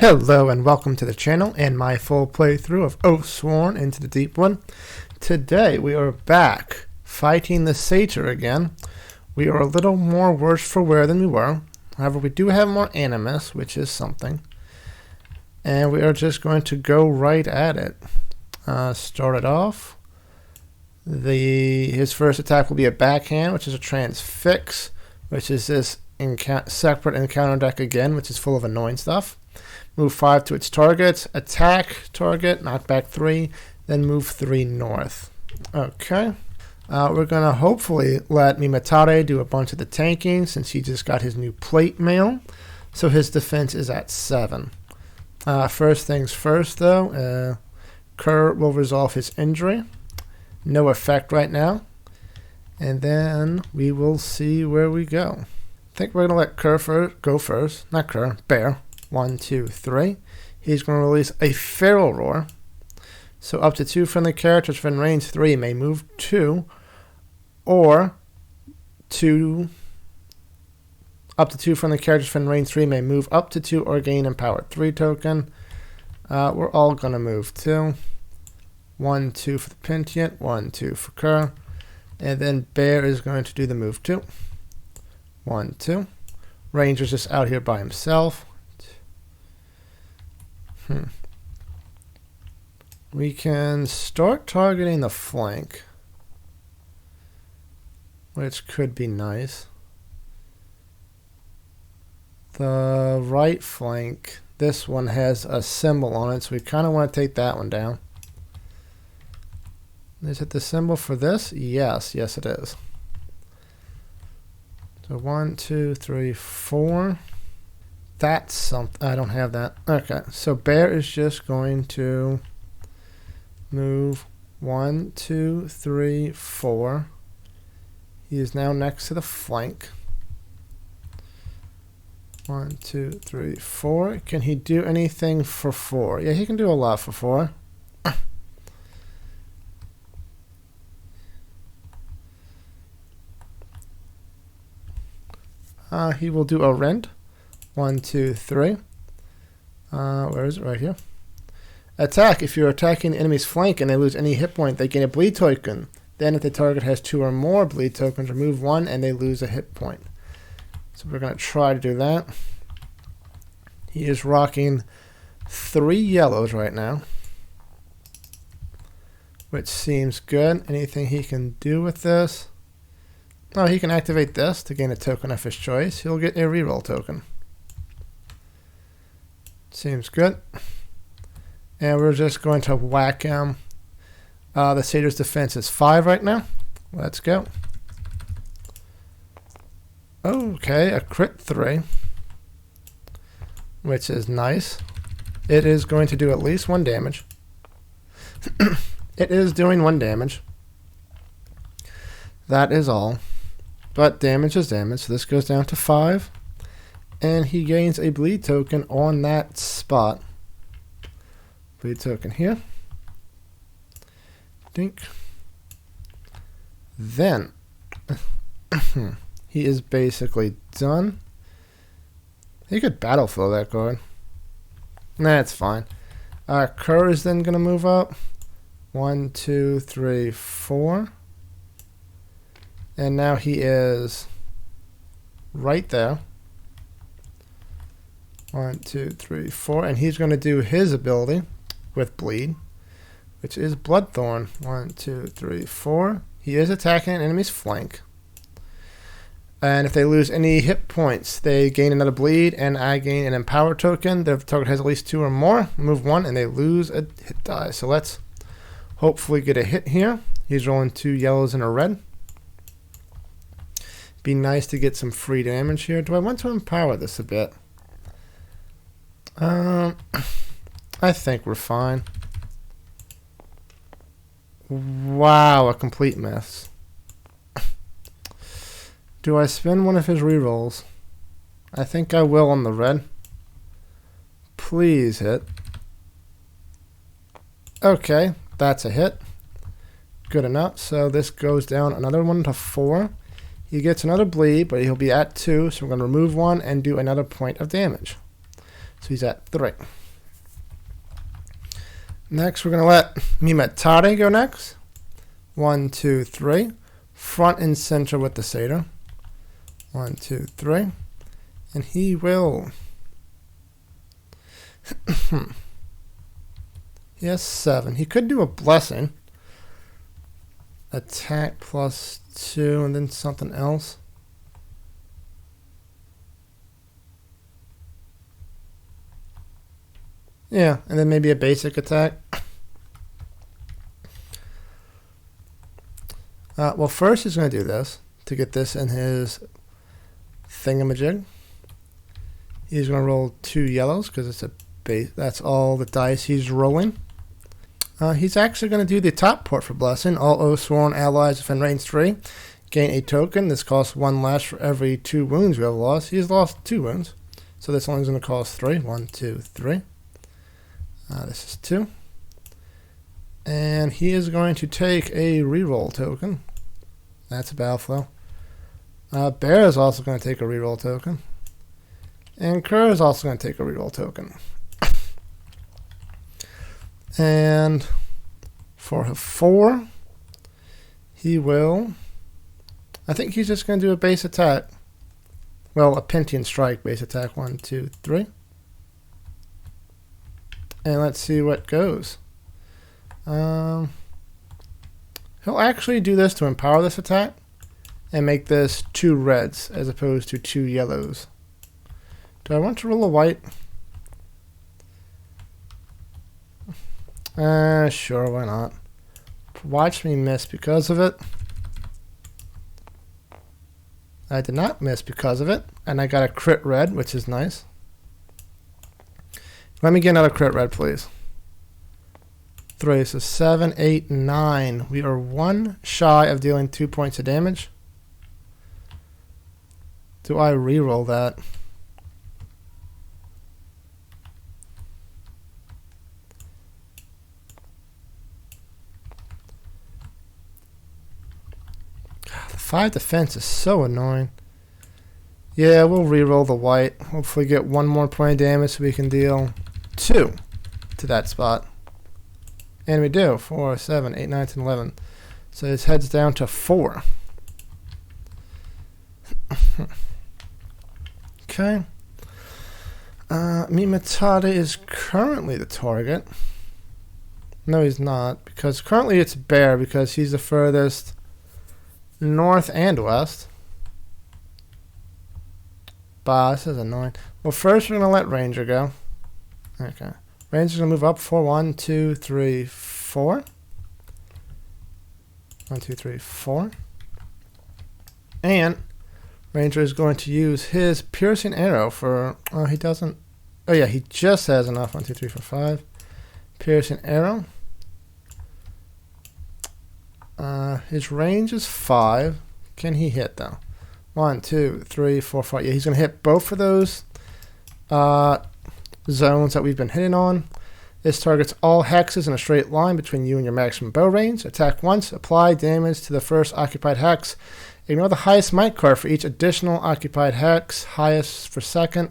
Hello and welcome to the channel and my full playthrough of Oathsworn into the Deepwood. Today we are back fighting the Satyr again. We are a little more worse for wear than we were. However, we do have more animus, which is something. And we are just going to go right at it. Start it off. His first attack will be a backhand, which is a transfix, which is this separate encounter deck again, which is full of annoying stuff. Move 5 to its target, attack target, knock back 3, then move 3 north. Okay. We're going to hopefully let Mimatare do a bunch of the tanking since he just got his new plate mail. So his defense is at 7. First things first though, Kerr will resolve his injury. No effect right now. And then we will see where we go. I think we're going to let Kerr go first. Not Kerr, Bear. 1, 2, 3. He's going to release a Feral Roar. So up to 2 friendly characters within range 3 may move 2, or up to 2 friendly characters within range 3 may move up to 2 or gain empowered 3 token. We're all going to move 2. 1, 2 for the Pentiant, 1, 2 for Kerr. And then Bear is going to do the move 2. 1, 2. Ranger's just out here by himself. We can start targeting the flank, which could be nice. The right flank, this one has a symbol on it, so we kind of want to take that one down. Is it the symbol for this? Yes, yes it is. So 1, 2, 3, 4. That's something. I don't have that. Okay, so Bear is just going to move 1, 2, 3, 4. He is now next to the flank. 1, 2, 3, 4. Can he do anything for 4? Yeah, he can do a lot for 4. He will do a rend. 1, 2, 3. Where is it? Right here. Attack. If you're attacking the enemy's flank and they lose any hit point, they gain a bleed token. Then if the target has 2 or more bleed tokens, remove 1 and they lose a hit point. So we're going to try to do that. He is rocking 3 yellows right now, which seems good. Anything he can do with this? Oh, he can activate this to gain a token of his choice. He'll get a reroll token. Seems good. And we're just going to whack him. The Satyr's defense is 5 right now. Let's go. Okay, a crit 3, which is nice. It is going to do at least 1 damage. It is doing 1 damage. That is all. But damage is damage, so this goes down to 5. And he gains a bleed token on that spot. Bleed token here. Dink. Then he is basically done. He could battle flow that card. Nah, it's fine. Kerr is then going to move up. 1, 2, 3, 4. And now he is right there. 1, 2, 3, 4. And he's going to do his ability with bleed, which is Bloodthorn. 1, 2, 3, 4. He is attacking an enemy's flank. And if they lose any hit points, they gain another bleed, and I gain an empower token. The target has at least 2 or more. Move 1, and they lose a hit die. So let's hopefully get a hit here. He's rolling 2 yellows and a red. Be nice to get some free damage here. Do I want to empower this a bit? I think we're fine. Wow, a complete mess. Do I spend one of his rerolls? I think I will on the red. Please hit. Okay, that's a hit. Good enough. So this goes down another 1 to 4. He gets another bleed, but he'll be at 2, so we're going to remove 1 and do another point of damage. So he's at 3. Next, we're going to let Mimatare go next. 1, 2, 3. Front and center with the Satyr. 1, 2, 3. And he will... He has 7. He could do a blessing. Attack +2 and then something else. Yeah, and then maybe a basic attack. Well, first he's going to do this to get this in his thingamajig. He's going to roll 2 yellows because it's a base. That's all the dice he's rolling. He's actually going to do the top port for Blessing. All Oathsworn allies within range 3 gain a token. This costs 1 less for every 2 wounds you have lost. He's lost 2 wounds, so this one's going to cost 3. 1, 2, 3. This is 2. And he is going to take a reroll token. That's a battle flow. Bear is also going to take a reroll token. And Crow is also going to take a reroll token. And for a 4, he will... I think he's just going to do a base attack. Well, a Pentian Strike base attack. 1, 2, 3. And let's see what goes. He'll actually do this to empower this attack and make this 2 reds as opposed to 2 yellows. Do I want to roll a white? Sure, why not? Watch me miss because of it. I did not miss because of it, and I got a crit red, which is nice. Let me get another crit red, please. 3, so 7, 8, 9. We are 1 shy of dealing 2 points of damage. Do I reroll that? God, the 5 defense is so annoying. Yeah, we'll reroll the white. Hopefully get 1 more point of damage so we can deal 2 to that spot. And we do. 4, 7, 8, 9, 10, 11. So his head's down to 4. Okay. Mimatade is currently the target. No, he's not. Because currently it's Bear because he's the furthest north and west. Bah, this is annoying. Well, first we're going to let Ranger go. Okay. Ranger's going to move up 4, 1, 2, 3, 4. 1, 2, 3, 4. And Ranger is going to use his piercing arrow for... Oh, he doesn't... Oh, yeah, he just has enough. 1, 2, 3, 4, 5. Piercing arrow. His range is 5. Can he hit, though? 1, 2, 3, 4, 5. Yeah, he's going to hit both of those zones that we've been hitting on. This targets all hexes in a straight line between you and your maximum bow range. Attack once. Apply damage to the first occupied hex. Ignore the highest might card for each additional occupied hex. Highest for second.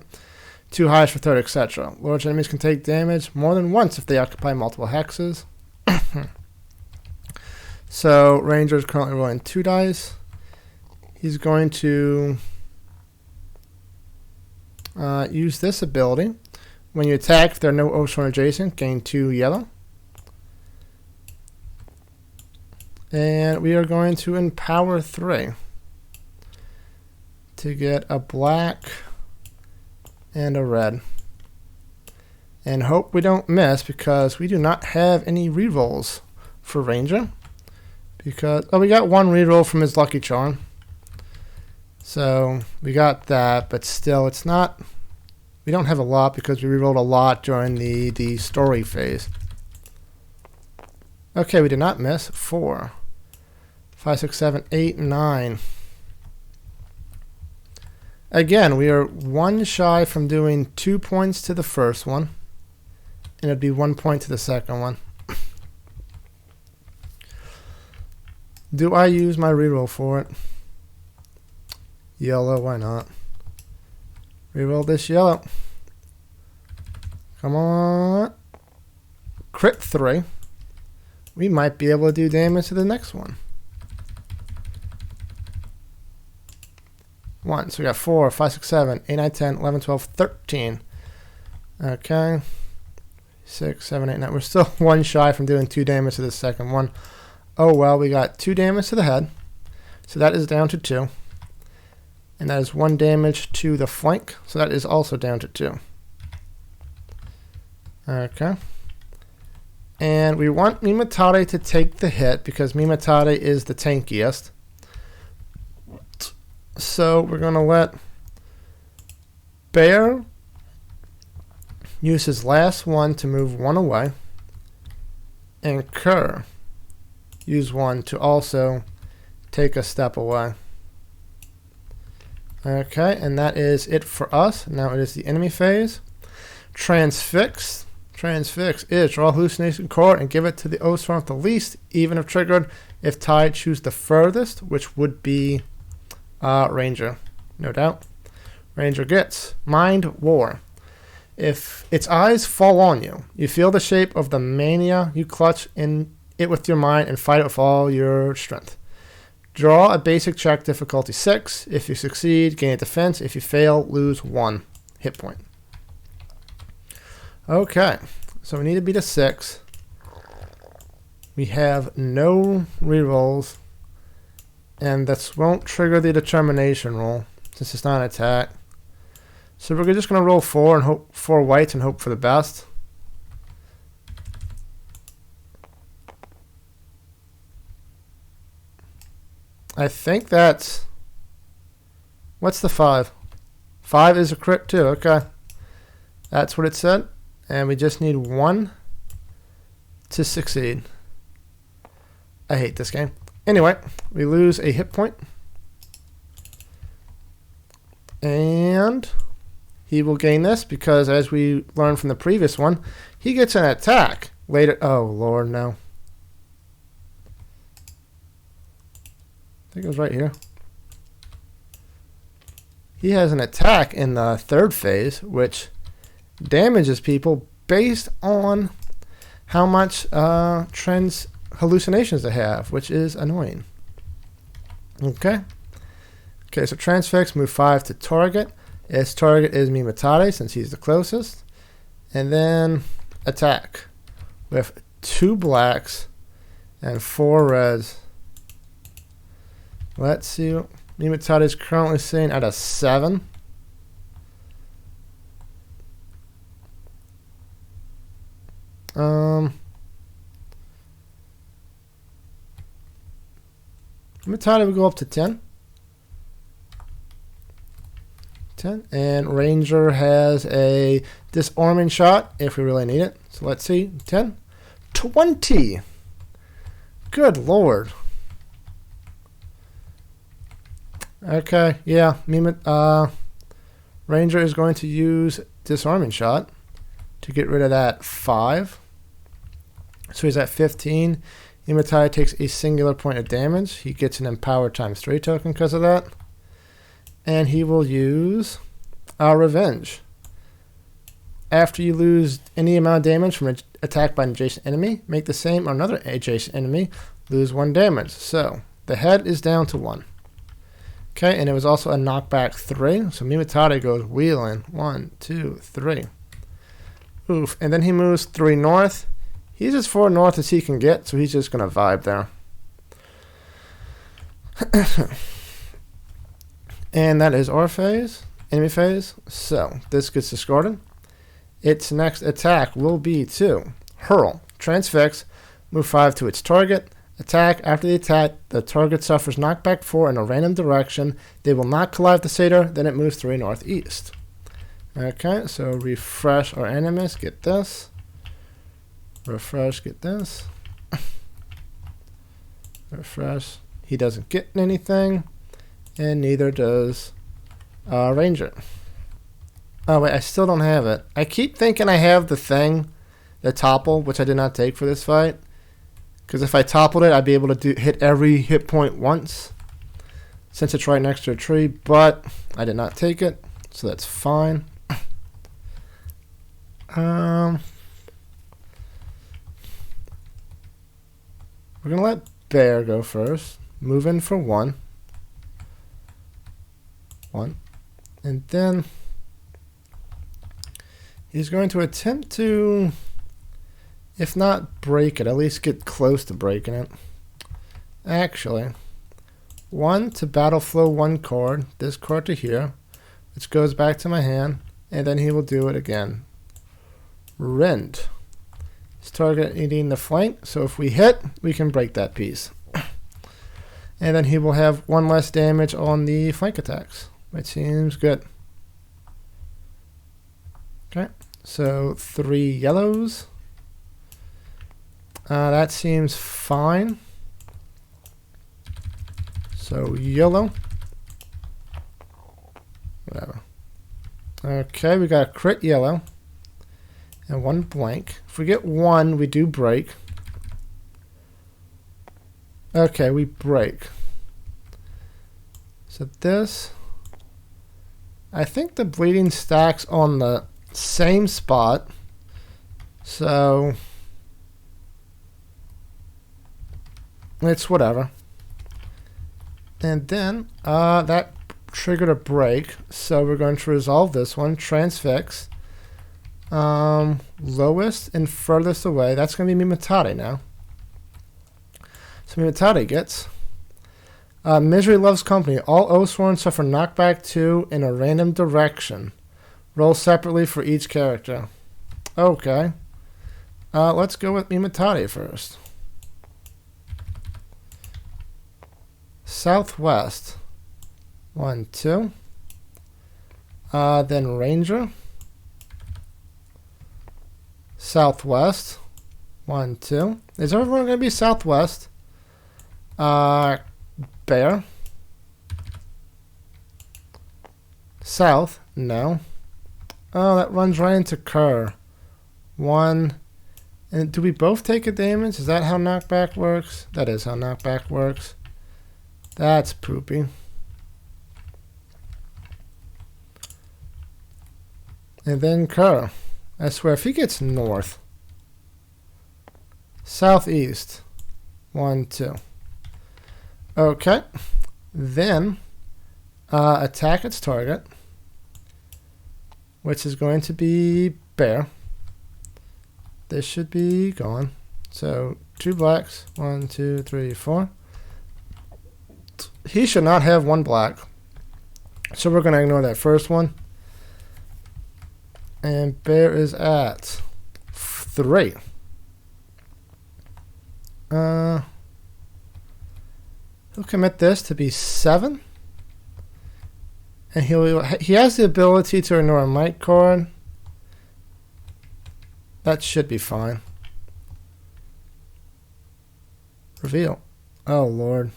2 highest for third, etc. Large enemies can take damage more than once if they occupy multiple hexes. So Ranger is currently rolling 2 dice. He's going to use this ability. When you attack, if there are no Oathsworn adjacent, gain 2 yellow. And we are going to empower 3 to get a black and a red. And hope we don't miss because we do not have any rerolls for Ranger. Because, oh, we got 1 reroll from his Lucky Charm. So we got that, but still it's not... We don't have a lot because we rerolled a lot during the story phase. Okay, we did not miss. 4, 5, 6, 7, 8, 9. Again, we are 1 shy from doing 2 points to the first one. And it'd be 1 point to the second one. Do I use my reroll for it? Yellow, why not? Reroll this yellow. Come on. Crit 3. We might be able to do damage to the next one. 1. So we got 4, 5, 6, 7, 8, 9, 10, 11, 12, 13. Okay. 6, 7, 8, 9. We're still 1 shy from doing 2 damage to the second one. Oh well, we got 2 damage to the head. So that is down to 2. And that is 1 damage to the flank. So that is also down to 2. Okay. And we want Mimatare to take the hit because Mimatare is the tankiest. So we're going to let Bear use his last one to move 1 away. And Kerr use 1 to also take a step away. Okay, and that is it for us. Now it is the enemy phase. Transfix. Transfix is draw hallucination card and give it to the Oathsworn with the least, even if triggered. If tied, choose the furthest, which would be Ranger, no doubt. Ranger gets Mind War. If its eyes fall on you, you feel the shape of the mania, you clutch in it with your mind and fight it with all your strength. Draw a basic check, difficulty 6. If you succeed, gain a defense. If you fail, lose 1 hit point. Okay, so we need to beat a 6. We have no rerolls, and this won't trigger the determination roll since it's not an attack. So we're just going to roll 4 and hope 4 whites and hope for the best. I think that's... What's the 5? 5 is a crit too, okay. That's what it said. And we just need 1 to succeed. I hate this game. Anyway, we lose a hit point. And he will gain this because, as we learned from the previous one, he gets an attack later. Oh, Lord, no. I think it was right here. He has an attack in the 3rd phase, which damages people based on how much hallucinations they have, which is annoying. Okay. Okay, so Transfix, move 5 to target. Its target is Mimatare, since he's the closest. And then attack with 2 blacks and 4 reds. Let's see what Mimatare is currently sitting at a 7. Mimatare will go up to 10. 10. And Ranger has a disarming shot if we really need it. So let's see. 10. 20. Good Lord. Okay, yeah. Ranger is going to use disarming shot to get rid of that 5. So he's at 15. Mimatare takes a singular point of damage. He gets an empowered ×3 token because of that. And he will use Revenge. After you lose any amount of damage from an attack by an adjacent enemy, make the same on another adjacent enemy, lose 1 damage. So the head is down to 1. Okay, and it was also a knockback 3. So Mimatare goes wheeling. 1, 2, 3. Oof. And then he moves 3 north. He's as far north as he can get, so he's just going to vibe there. And that is our phase, enemy phase. So this gets discarded. Its next attack will be to hurl, transfix, move 5 to its target. Attack. After the attack, the target suffers knockback 4 in a random direction. They will not collide the Satyr, then it moves 3 northeast. Okay, so refresh our enemies. Get this. Refresh, get this. Refresh. He doesn't get anything. And neither does Ranger. Oh, wait, I still don't have it. I keep thinking I have the thing, the topple, which I did not take for this fight. Because if I toppled it, I'd be able to hit every hit point once. Since it's right next to a tree. But I did not take it. So that's fine. We're gonna let Bear go first. Move in for 1. 1. And then he's going to attempt to, if not break it, at least get close to breaking it. Actually, 1 to battle flow 1 card, this card to here, which goes back to my hand, and then he will do it again. Rend. His target needing the flank, so if we hit, we can break that piece. And then he will have 1 less damage on the flank attacks, which seems good. Okay, so 3 yellows. That seems fine. So yellow. Whatever. Okay, we got a crit yellow. And 1 blank. If we get 1, we do break. Okay, we break. So this, I think the bleeding stacks on the same spot. So it's whatever. And then that triggered a break. So we're going to resolve this one. Transfix. Lowest and furthest away. That's going to be Mimatade now. So Mimatade gets Misery Loves Company. All Oathsworn suffer knockback 2 in a random direction. Roll separately for each character. Okay. Let's go with Mimatade first. Southwest. 1, 2. Then Ranger. Southwest. 1, 2. Is everyone going to be southwest? Bear. South. No. Oh, that runs right into Kerr. 1. And do we both take a damage? Is that how knockback works? That is how knockback works. That's poopy. And then Kerr. I swear, if he gets north. Southeast. 1, 2. Okay. Then attack its target, which is going to be Bear. This should be gone. So 2 blacks. 1, 2, 3, 4. He should not have 1 black. So we're going to ignore that first one. And Bear is at 3. He'll commit this to be 7. And he has the ability to ignore a might card. That should be fine. Reveal. Oh, Lord.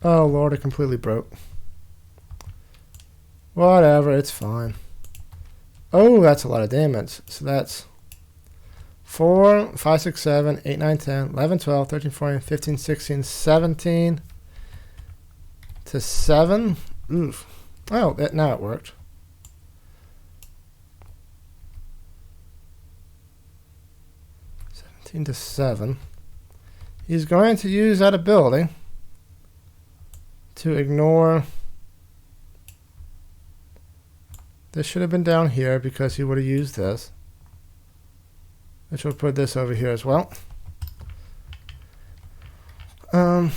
Oh, Lord, it completely broke. Whatever, it's fine. Oh, that's a lot of damage. So that's 4, 5, 6, 7, 8, 9, 10, 11, 12, 13, 14, 15, 16, 17 to 7. Oof. Oh, now it worked. To 7. He's going to use that ability to ignore. This should have been down here because he would have used this, which will put this over here as well. So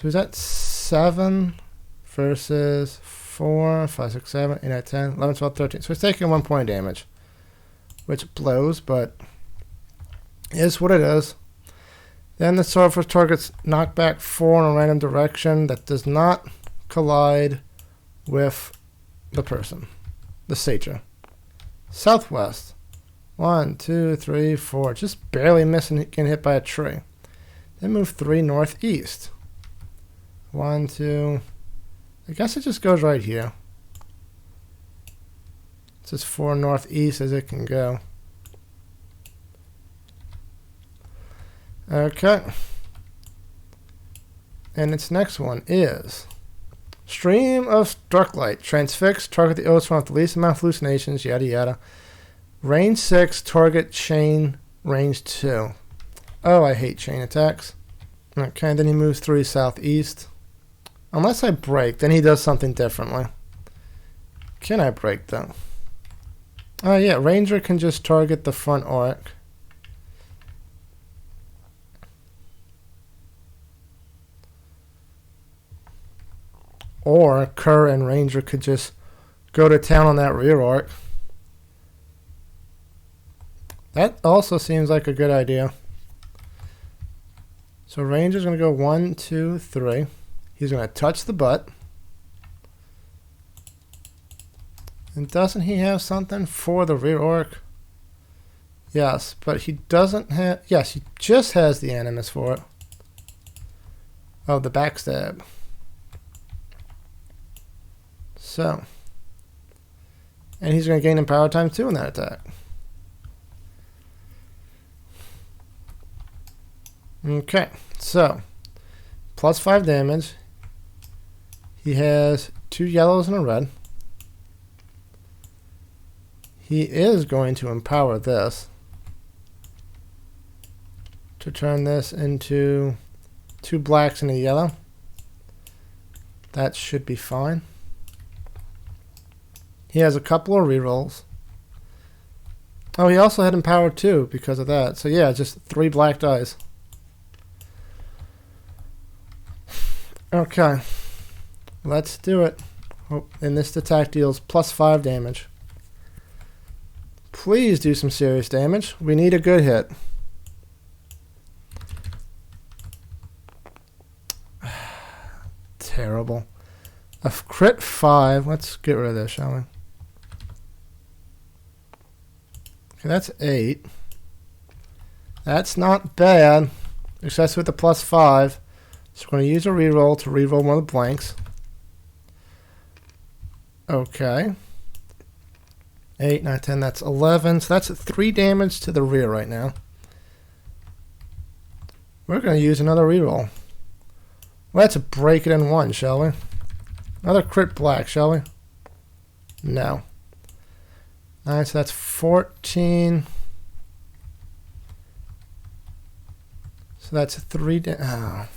is that 7 versus 4, 5, 6, 7, 8, 9, 10, 11, 12, 13. So it's taking 1 point damage, which blows, but is what it is. Then the surface targets knockback 4 in a random direction that does not collide with the person, the Satyr. Southwest. 1, 2, 3, 4. Just barely missing getting hit by a tree. Then move 3 northeast. 1, 2. I guess it just goes right here. It's as 4 northeast as it can go. Okay. And its next one is Stream of Darklight. Transfix. Target the Oathsworn with the least amount of hallucinations. Yada yada. Range 6. Target chain. Range 2. Oh, I hate chain attacks. Okay, then he moves 3 southeast. Unless I break, then he does something differently. Can I break though? Oh yeah, Ranger can just target the front arc. Or Kerr and Ranger could just go to town on that rear arc. That also seems like a good idea. So Ranger's going to go 1, 2, 3. He's going to touch the butt. And doesn't he have something for the rear arc? Yes, but he doesn't have... Yes, he just has the animus for it. Oh, the backstab. So. And he's going to gain in power times 2 in that attack. Okay, so. Plus 5 damage. He has 2 yellows and a red. He is going to empower this to turn this into 2 blacks and a yellow. That should be fine. He has a couple of rerolls. Oh, he also had empower 2 because of that. So yeah, just 3 black dice. Okay, let's do it. Oh, and this attack deals plus 5 damage. Please do some serious damage. We need a good hit. Terrible. A crit 5. Let's get rid of this, shall we? Okay, that's 8. That's not bad. Especially with the plus 5. So we're going to use a reroll to reroll one of the blanks. Okay. 8, 9, 10, that's 11. So that's 3 damage to the rear right now. We're going to use another reroll. Let's break it in 1, shall we? Another crit black, shall we? No. Alright, so that's 14. So that's 3 oh.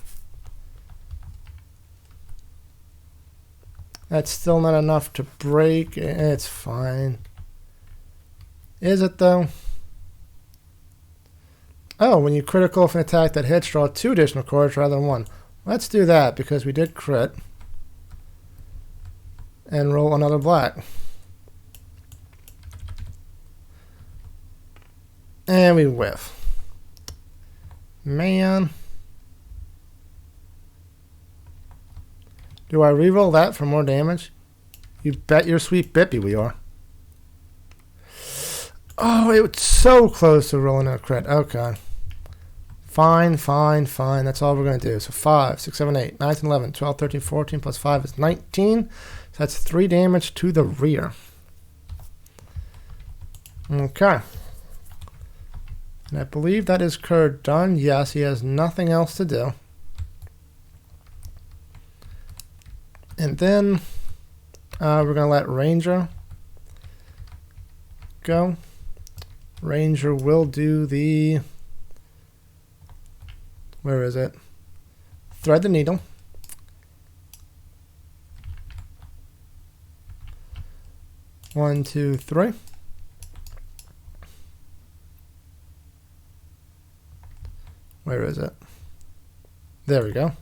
That's still not enough to break. It's fine. Is it though? Oh, when you critical with an attack that hits, draw 2 additional cards rather than 1. Let's do that because we did crit. And roll another black. And we whiff. Man. Do I reroll that for more damage? You bet your sweet bippy we are. Oh, it was so close to rolling a crit. Okay. Fine, fine, fine. That's all we're going to do. So 5, 6, 7, 8, 9, 10, 11, 12, 13, 14, plus 5 is 19. So that's 3 damage to the rear. Okay. And I believe that is Kerr done. Yes, he has nothing else to do. And then we're going to let Ranger go. Ranger will do the... Where is it? Thread the needle. One, two, three. Where is it? There we go.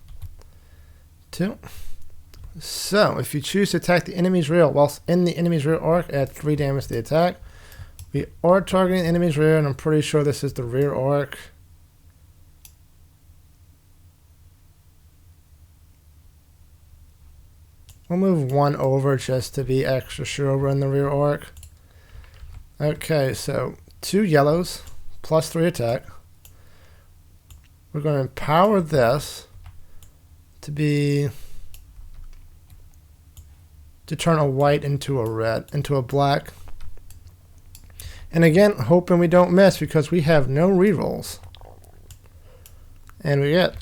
2. So, if you choose to attack the enemy's rear whilst in the enemy's rear arc, add 3 damage to the attack. We are targeting the enemy's rear, and I'm pretty sure this is the rear arc. We'll move 1 over just to be extra sure we're in the rear arc. Okay, so 2 yellows plus 3 attack. We're going to empower this to be... to turn a white into a red, into a black. And again, hoping we don't miss because we have no rerolls. And we get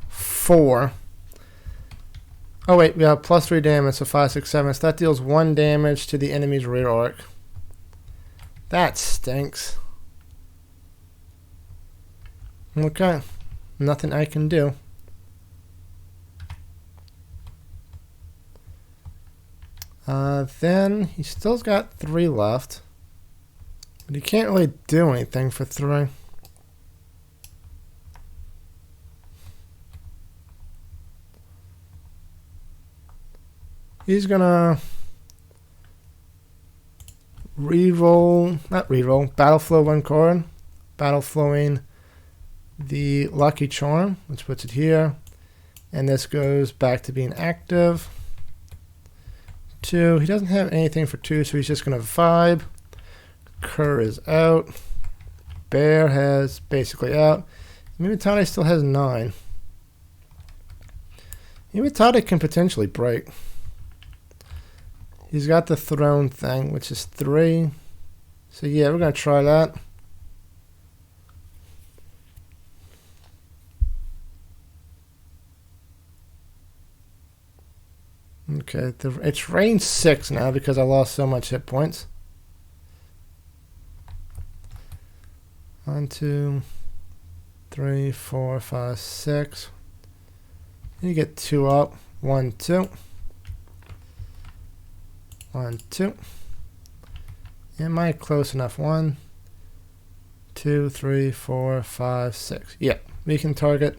4. Oh wait, we have +3 damage, so 5, 6, 7. So that deals 1 damage to the enemy's rear arc. That stinks. Okay, nothing I can do. Then he still's got 3 left, but he can't really do anything for 3. He's gonna battle flow 1 card, battle flowing the Lucky Charm, which puts it here, and this goes back to being active. 2, he doesn't have anything for 2, so he's just gonna vibe. Kerr is out. Bear has basically out. Mimitade still has 9. Mimitade can potentially break. He's got the throne thing, which is 3. So yeah, we're going to try that. Okay, it's range 6 now because I lost so much hit points. 1, 2, 3, 4, 5, 6. You get 2 up. 1, 2. 1, 2. Am I close enough? 1, 2, 3, 4, 5, 6. Yeah, we can target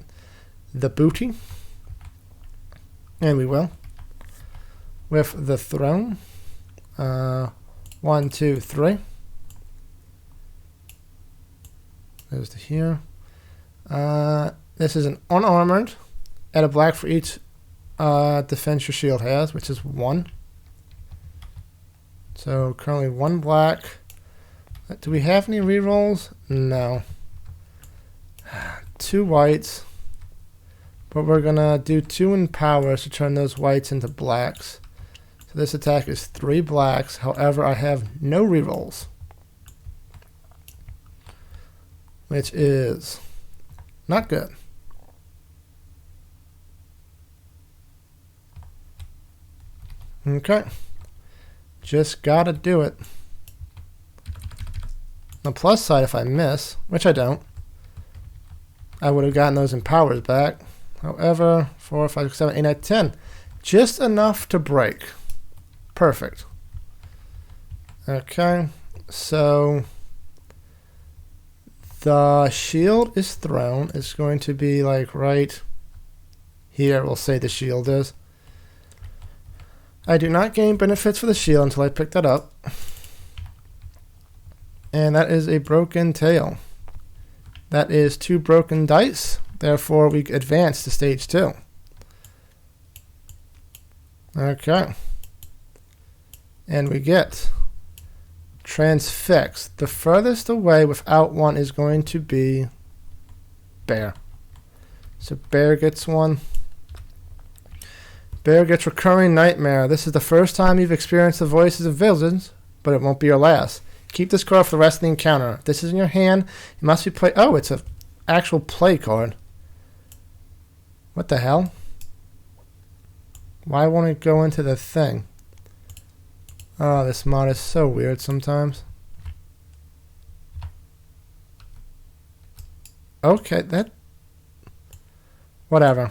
the booty. And we will. With the throne. 1, 2, 3. Goes to here. This is an unarmored. Add a black for each defense your shield has, which is 1. So currently 1 black. Do we have any rerolls? No. 2 whites. But we're gonna do 2 in powers to turn those whites into blacks. So this attack is 3 blacks. However, I have no rerolls, which is not good. Okay. Just gotta do it. The plus side, if I miss, which I don't, I would have gotten those in powers back. However, 4, 5, 6, 7, 8, 9, 10. Just enough to break. Perfect. Okay, so the shield is thrown. It's going to be like right here, we'll say the shield is. I do not gain benefits for the shield until I pick that up. And that is a broken tail. That is 2 broken dice. Therefore, we advance to stage 2. Okay. And we get Transfix. The furthest away without 1 is going to be Bear. So Bear gets 1. Bear gets Recurring Nightmare. This is the first time you've experienced the voices of villains, but it won't be your last. Keep this card for the rest of the encounter. If this is in your hand, it must be played. Oh, it's an actual play card. What the hell? Why won't it go into the thing? Oh, this mod is so weird sometimes. Okay, that... Whatever.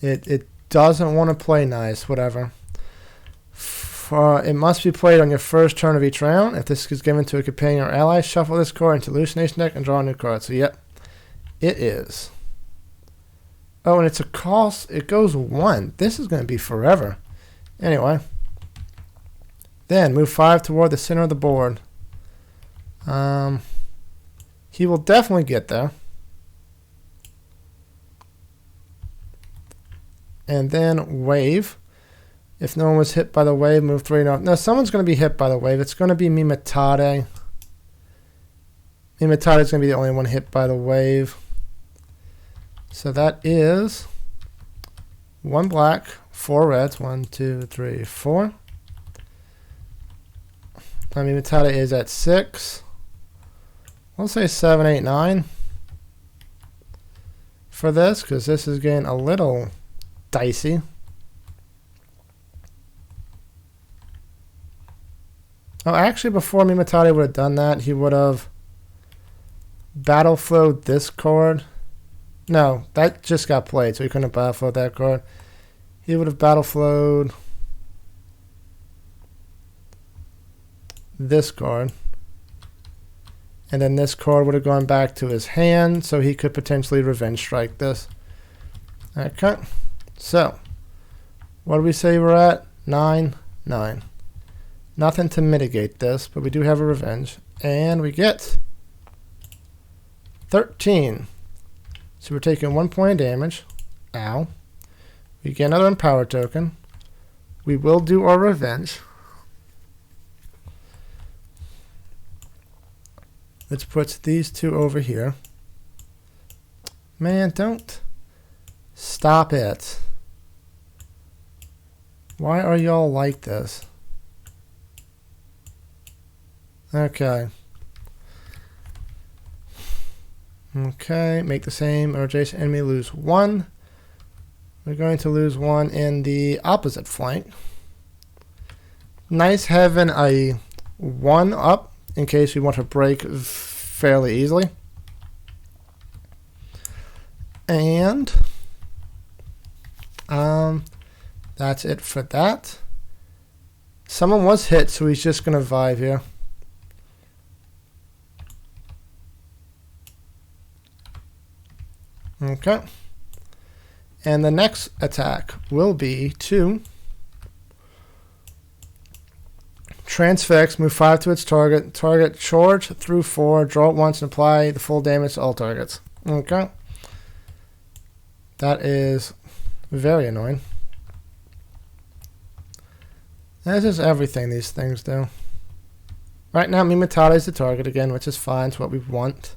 It doesn't want to play nice, whatever. It must be played on your first turn of each round. If this is given to a companion or ally, shuffle this card into Hallucination deck and draw a new card. So, yep, it is. Oh, and it's a cost. It goes 1. This is going to be forever. Anyway. Then, move 5 toward the center of the board. He will definitely get there. And then, wave. If no one was hit by the wave, move 3. No, someone's going to be hit by the wave. It's going to be Mimitade. Mimitade is going to be the only one hit by the wave. So that is 1 black, 4 reds. 1, 2, 3, 4. Mimitade is at 6. We'll say 7, 8, 9 for this, because this is getting a little dicey. Oh, actually, before Mimatade would have done that, he would have battle flowed this card. No, that just got played, so he couldn't have battle flowed that card. He would have battle flowed this card. And then this card would have gone back to his hand, so he could potentially revenge strike this. Okay. So, what do we say we're at? 9, 9. Nothing to mitigate this, but we do have a revenge. And we get 13. So we're taking 1 point of damage. Ow. We get another empower token. We will do our revenge. Let's put these two over here. Man, don't. Stop it. Why are y'all like this? Okay. Okay, make the same or adjacent enemy lose 1. We're going to lose 1 in the opposite flank. Nice having a 1 up in case we want to break fairly easily. And that's it for that. Someone was hit, so he's just going to vibe here. Okay. And the next attack will be to transfix, move 5 to its target, target charge through 4, draw it once and apply the full damage to all targets. Okay. That is very annoying. This is everything these things do. Right now, Mimatade is the target again, which is fine. It's what we want.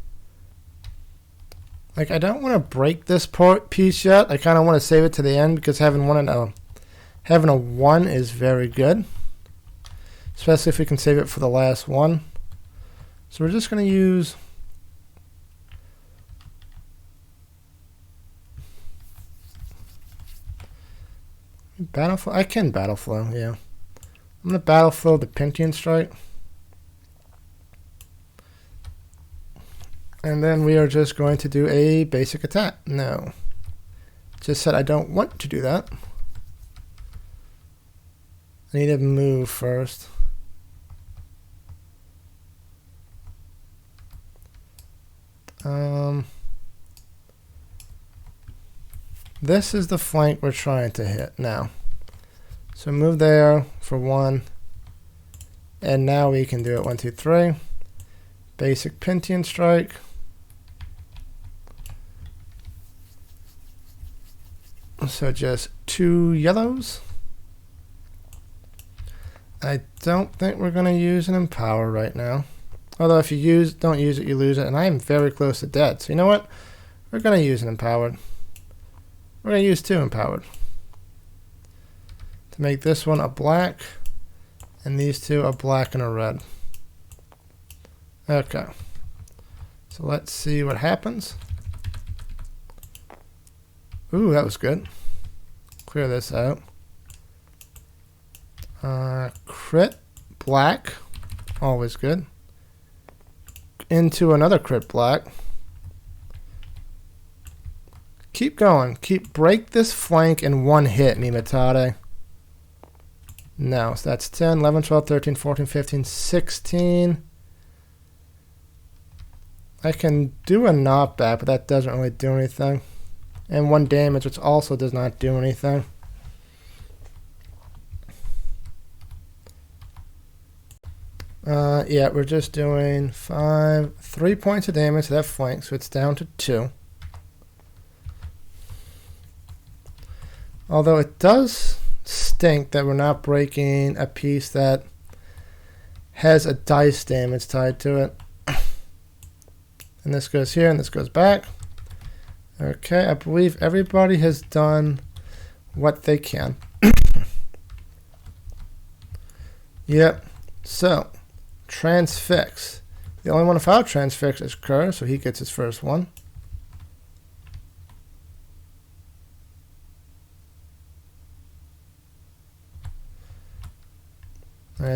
Like, I don't want to break this piece yet. I kind of want to save it to the end because having a 1 is very good. Especially if we can save it for the last one. So we're just going to use battle flow. I can battle flow, yeah. I'm going to battle flow the Pentium Strike. And then we are just going to do a basic attack. No. Just said I don't want to do that. I need to move first. This is the flank we're trying to hit now. So move there for 1. And now we can do it 1, 2, 3. Basic Pentium Strike. So just 2 yellows. I don't think we're going to use an Empower right now. Although if you don't use it, you lose it. And I am very close to dead. So you know what? We're going to use an Empowered. We're going to use 2 Empowered. To make this one a black. And these 2 a black and a red. Okay. So let's see what happens. Ooh, that was good. Clear this out. Crit. Black. Always good. Into another crit black. Keep going. Break this flank in 1 hit, Mimatade. No, so that's 10, 11, 12, 13, 14, 15, 16. I can do a knockback, but that doesn't really do anything. And 1 damage, which also does not do anything. Yeah, we're just doing 3 points of damage to that flank, so it's down to 2. Although it does stink that we're not breaking a piece that has a dice damage tied to it. And this goes here, and this goes back. Okay, I believe everybody has done what they can. Yep. So, transfix. The only one without transfix is Kerr, so he gets his first one.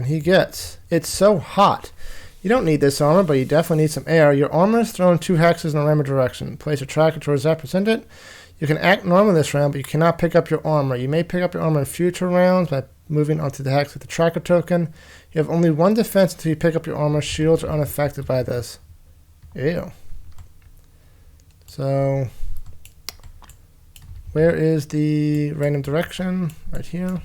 and he gets, it's so hot. You don't need this armor, but you definitely need some air. Your armor is thrown 2 hexes in a random direction. Place a tracker towards that percentage. You can act normally this round, but you cannot pick up your armor. You may pick up your armor in future rounds by moving onto the hex with the tracker token. You have only 1 defense until you pick up your armor. Shields are unaffected by this. Ew. So, where is the random direction? Right here.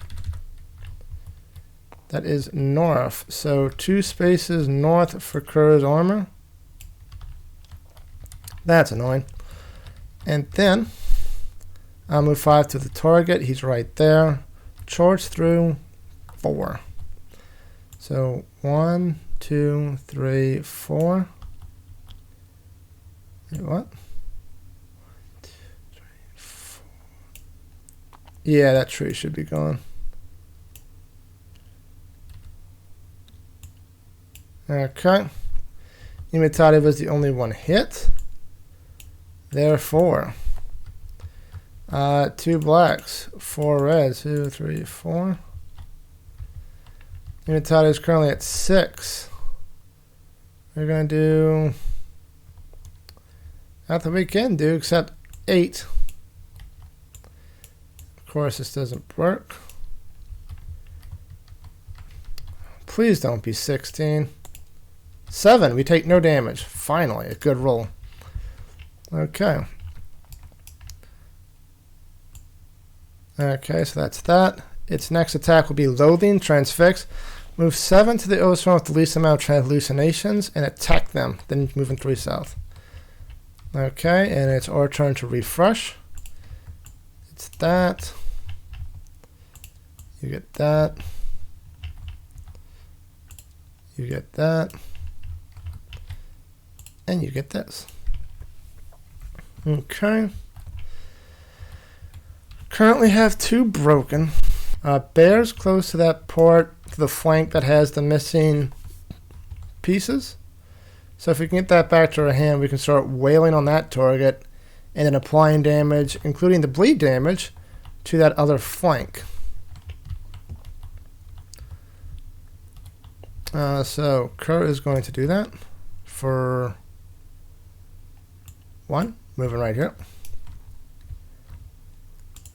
That is north. So 2 spaces north for Kerr's armor. That's annoying. And then I'll move 5 to the target. He's right there. Charge through 4. So 1, 2, 3, 4. Wait, what? 1, 2, 3, 4. Yeah, that tree should be gone. Okay. Imitati was the only one hit. Therefore, 2 blacks, 4 reds, 2, 3, 4. Imitati is currently at 6. We're going to do nothing we can do except 8. Of course, this doesn't work. Please don't be 16. 7. We take no damage. Finally, a good roll. Okay. Okay, so that's that. Its next attack will be Loathing, Transfix. Move 7 to the Oathsworn with the least amount of hallucinations and attack them. Then move in 3 south. Okay, and it's our turn to refresh. It's that. You get that. You get that. And you get this. Okay. Currently have 2 broken. Bear's close to that part, to the flank that has the missing pieces. So if we can get that back to our hand, we can start wailing on that target and then applying damage, including the bleed damage, to that other flank. So Kerr is going to do that for 1, moving right here.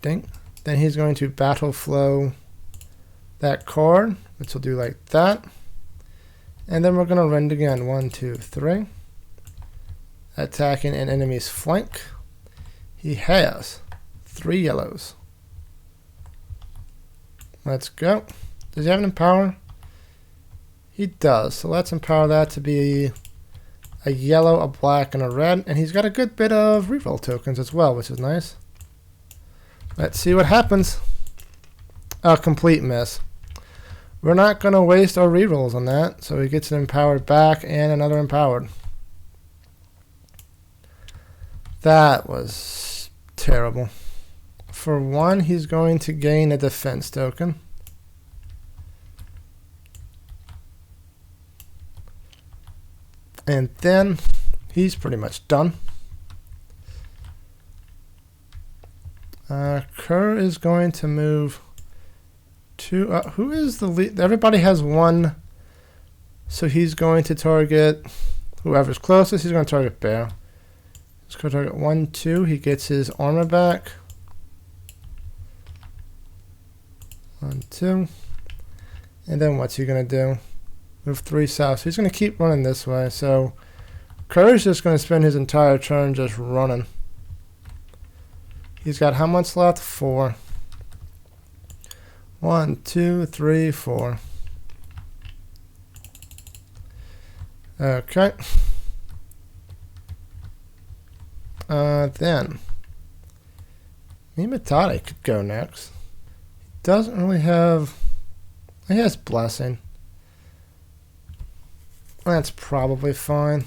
Ding. Then he's going to battle flow that card, which will do like that. And then we're going to rend again. 1, 2, 3. Attacking an enemy's flank. He has 3 yellows. Let's go. Does he have an empower? He does. So let's empower that to be a yellow, a black, and a red. And he's got a good bit of reroll tokens as well, which is nice. Let's see what happens. A complete miss. We're not going to waste our rerolls on that. So he gets an empowered back and another empowered. That was terrible. For 1, he's going to gain a defense token. And then he's pretty much done. Kerr is going to move to... who is the lead? Everybody has 1. So he's going to target whoever's closest. He's going to target Bear. He's going to target 1, 2. He gets his armor back. 1, 2. And then what's he going to do? Move 3 south. So he's going to keep running this way. So Kerr is just going to spend his entire turn just running. He's got how much left? 4. 1, 2, 3, 4. Okay. Then Mimatade could go next. He doesn't really have... He has Blessing. That's probably fine.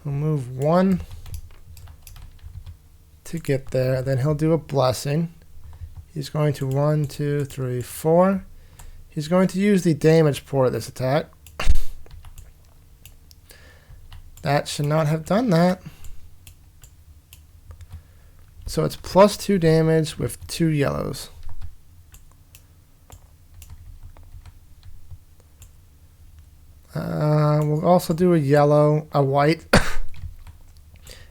He'll move 1 to get there. Then he'll do a Blessing. He's going to 1, 2, 3, 4. He's going to use the damage port of this attack. That should not have done that. So it's +2 damage with 2 yellows. We'll also do a white,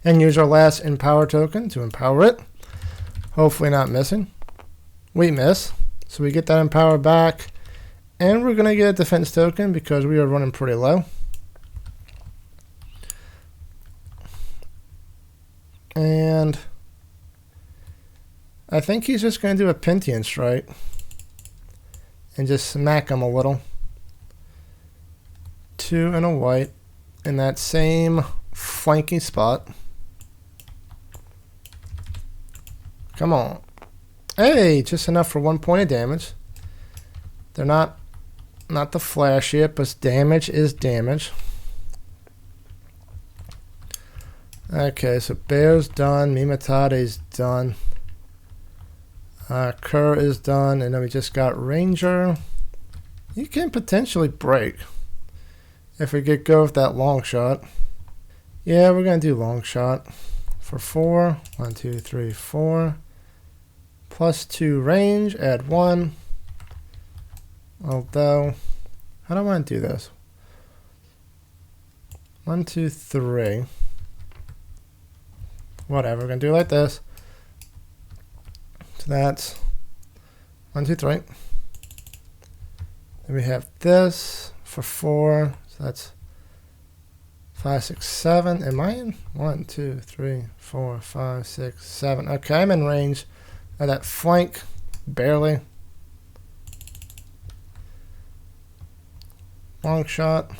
and use our last empower token to empower it. Hopefully not missing. We miss, so we get that empower back, and we're going to get a defense token because we are running pretty low. And I think he's just going to do a Pentian strike and just smack him a little. 2 and a white in that same flanking spot. Come on. Hey, just enough for 1 point of damage. They're not the flashiest, but damage is damage. Okay, so Bear's done, Mimatade's done. Kerr is done, and then we just got Ranger. You can potentially break if we go with that long shot. Yeah, we're going to do long shot for 4. 1, 2, 3, 4. +2 range, add 1. Although, how do I want to do this? 1, 2, 3. Whatever, we're going to do it like this. So that's 1, 2, 3. Then we have this for 4. So that's 5, 6, 7. Am I in? 1, 2, 3, 4, 5, 6, 7. Okay, I'm in range of that flank, barely. Long shot.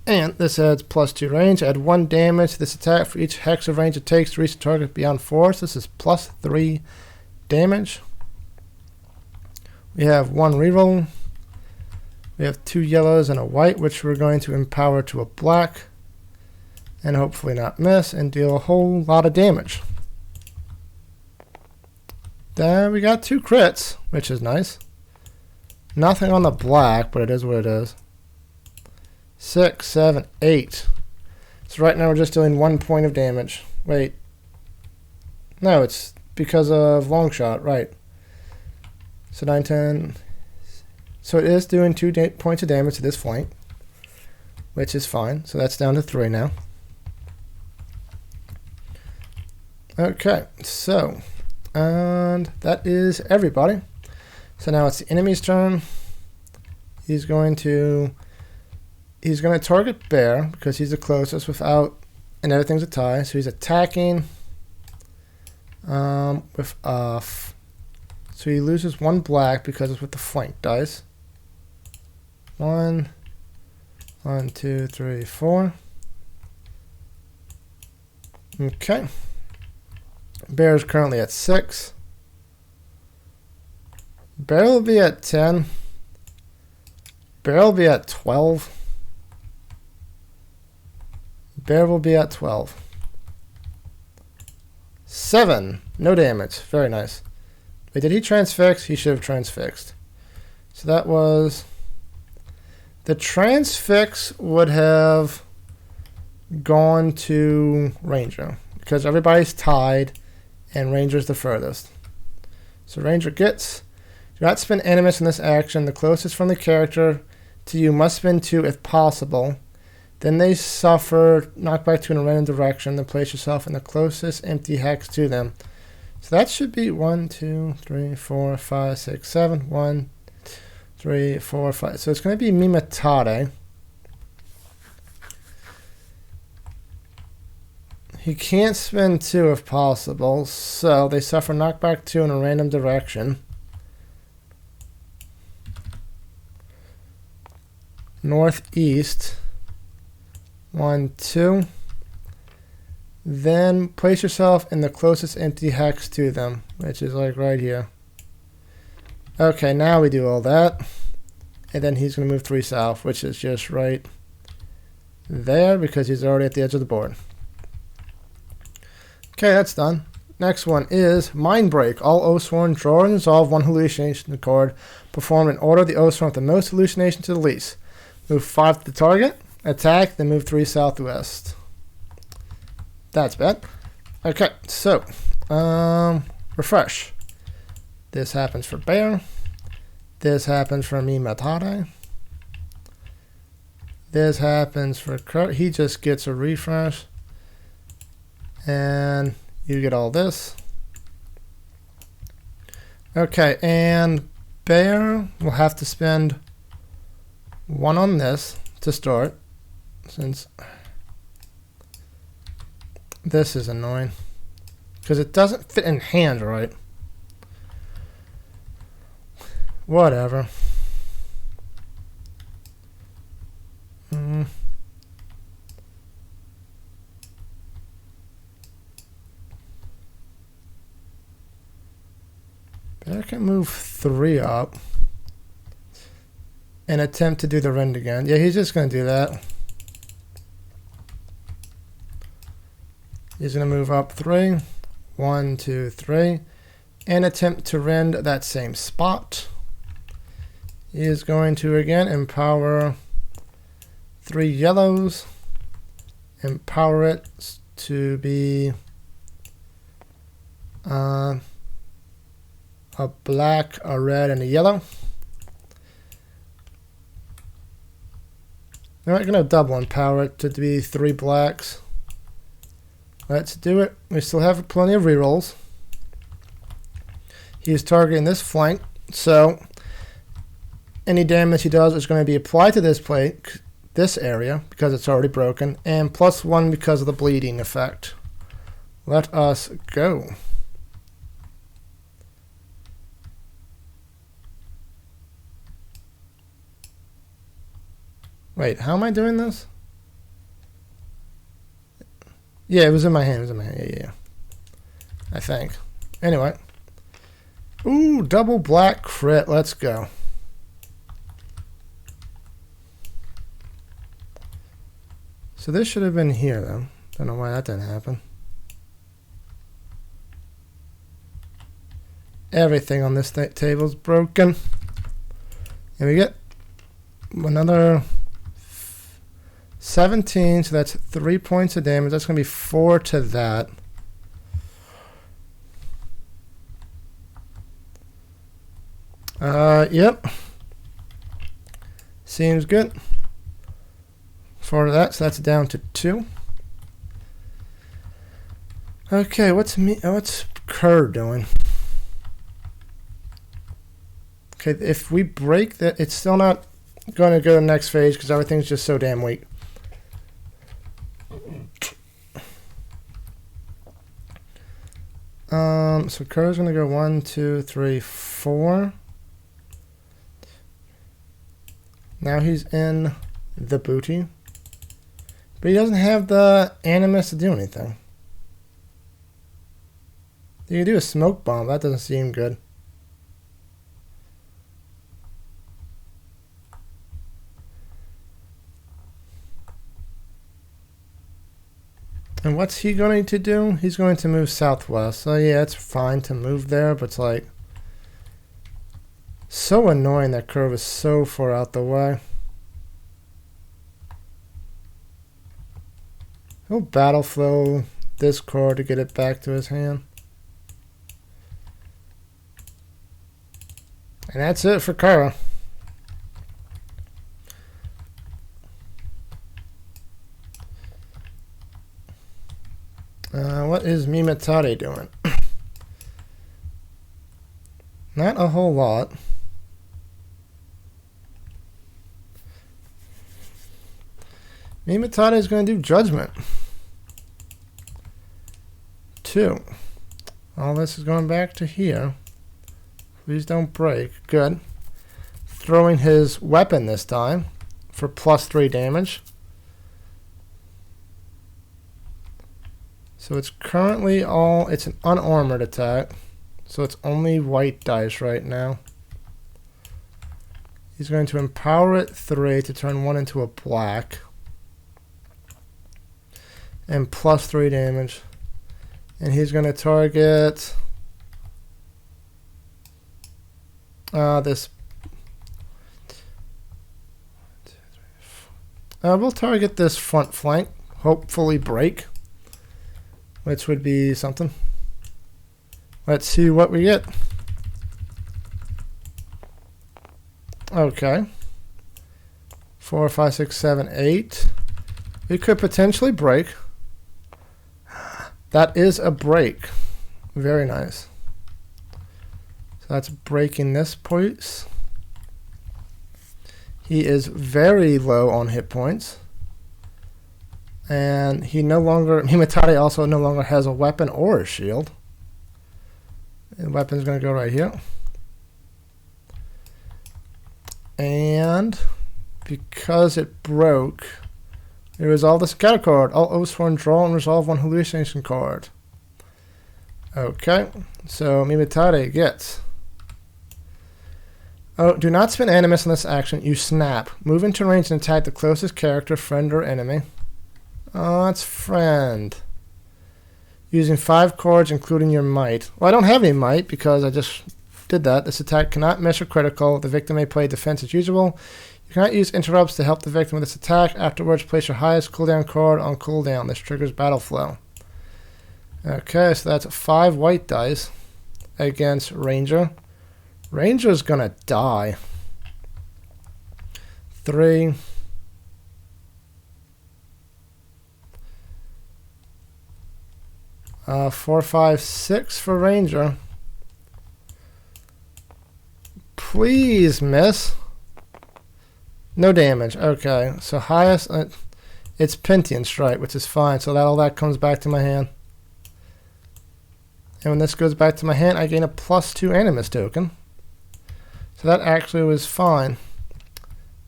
And this adds +2 range. Add 1 damage to this attack for each hex of range it takes to reach the target beyond force. This is +3 damage. We have 1 reroll. We have 2 yellows and a white, which we're going to empower to a black. And hopefully not miss, and deal a whole lot of damage. Then we got 2 crits, which is nice. Nothing on the black, but it is what it is. 6, 7, 8. So right now we're just doing 1 point of damage. Wait. No, it's because of long shot, right. So 9, 10. So it is doing 2 points of damage to this flank, which is fine. So that's down to 3 now. Okay, so, and that is everybody. So now it's the enemy's turn. He's going to target Bear because he's the closest without, and everything's a tie. So he's attacking with off. So he loses 1 black because it's with the flank dice. 1, 2, 3, 4. Okay. Bear is currently at 6. Bear will be at 10. Bear will be at 12. Bear will be at 12. 7. No damage. Very nice. Wait, did he transfix? He should have transfixed. So that was... The transfix would have gone to Ranger because everybody's tied and Ranger's the furthest. So Ranger gets... Do not spend animus in this action. The closest from the character to you must spend 2 if possible. Then they suffer knockback 2 in a random direction. Then place yourself in the closest empty hex to them. So that should be 1, 2, 3, 4, 5, 6, 7. 1, 3, 4, 5. So it's going to be Mimatade. He can't spend 2 if possible. So they suffer knockback 2 in a random direction. Northeast. 1, 2. Then place yourself in the closest empty hex to them, which is like right here. Okay, now we do all that. And then he's going to move 3 south, which is just right there because he's already at the edge of the board. Okay, that's done. Next one is Mind Break. All Oathsworn draw and resolve 1 hallucination card. Perform in order the Oathsworn with the most hallucination to the least. Move 5 to the target. Attack, then move 3 southwest. That's bad. Okay, so Refresh. This happens for Bear. This happens for Mimatare. This happens for Crow. He just gets a refresh. And you get all this. Okay, and Bear will have to spend 1 on this to start, since this is annoying. Because it doesn't fit in hand right. Whatever. Bear can move 3 up and attempt to do the rend again. Yeah, he's just going to do that. He's going to move up 3. 1, 2, 3. And attempt to rend that same spot. He is going to again empower 3 yellows. Empower it to be a black, a red, and a yellow. Now we're going to double empower it to be 3 blacks. Let's do it. We still have plenty of rerolls. He's targeting this flank, so any damage he does is going to be applied to this plate, this area, because it's already broken, and +1 because of the bleeding effect. Let us go. Wait, how am I doing this? Yeah, it was in my hand. Yeah. I think. Anyway. Ooh, double black crit. Let's go. So this should have been here, though. Don't know why that didn't happen. Everything on this table is broken. And we get another 17, so that's 3 points of damage. That's going to be 4 to that. Yep. Seems good. For that, so that's down to 2. Okay, what's Kerr doing? Okay, if we break that, it's still not going to go to the next phase because everything's just so damn weak. So Kerr's going to go 1, 2, 3, 4. Now he's in the booty. But he doesn't have the animus to do anything. You can do a smoke bomb. That doesn't seem good. And what's he going to do? He's going to move southwest. So yeah, it's fine to move there, but it's like so annoying that curve is so far out the way. He'll battle flow this card to get it back to his hand. And that's it for Kara. What is Mimatare doing? Not a whole lot. Mimatare is going to do Judgment. 2. All this is going back to here. Please don't break. Good. Throwing his weapon this time for +3 damage. So it's currently it's an unarmored attack. So it's only white dice right now. He's going to empower it 3 to turn 1 into a black. And +3 damage. And he's going to target this. We'll target this front flank. Hopefully break. Which would be something. Let's see what we get. Okay. 4, 5, 6, 7, 8. We could potentially break. That is a break. Very nice. So that's breaking this piece. He is very low on hit points. And he no longer, Mimatade also no longer has a weapon or a shield. The weapon's going to go right here. And because it broke, we resolve the scatter card. All Oathsworn draw and resolve one hallucination card. Okay, so Mimatade gets. Oh, do not spend animus on this action. You snap. Move into range and attack the closest character, friend, or enemy. Oh, that's friend. Using 5 cards, including your might. Well, I don't have any might because I just did that. This attack cannot miss or critical. The victim may play defense as usual. You cannot use interrupts to help the victim with this attack. Afterwards, place your highest cooldown card on cooldown. This triggers battle flow. Okay, so that's 5 white dice against Ranger. Ranger's gonna die. 3. 4, 5, 6 for Ranger. Please miss. No damage. Okay, so highest. It's Pentian Strike, which is fine. So all that comes back to my hand. And when this goes back to my hand, I gain a +2 Animus token. So that actually was fine.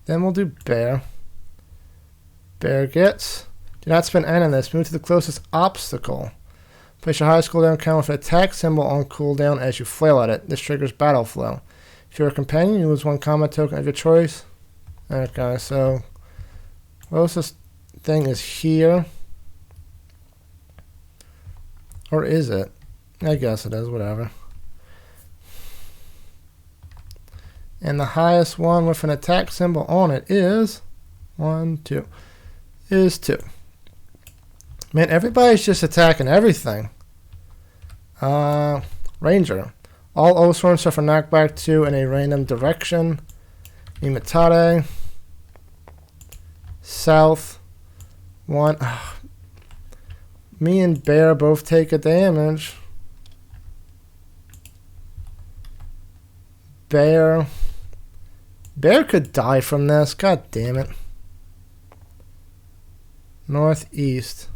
Then we'll do Bear. Bear gets. Do not spend Animus. Move to the closest obstacle. Place your highest cooldown count with an attack symbol on cooldown as you flail at it. This triggers battle flow. If you're a companion, you lose 1 combat token of your choice. Okay, so closest thing is here. Or is it? I guess it is, whatever. And the highest one with an attack symbol on it is 1, 2. Is 2. Man, everybody's just attacking everything. Ranger. All Oathsworn suffer knockback 2 in a random direction. Mimatade. South. 1. Me and Bear both take a damage. Bear. Bear could die from this. God damn it. Northeast.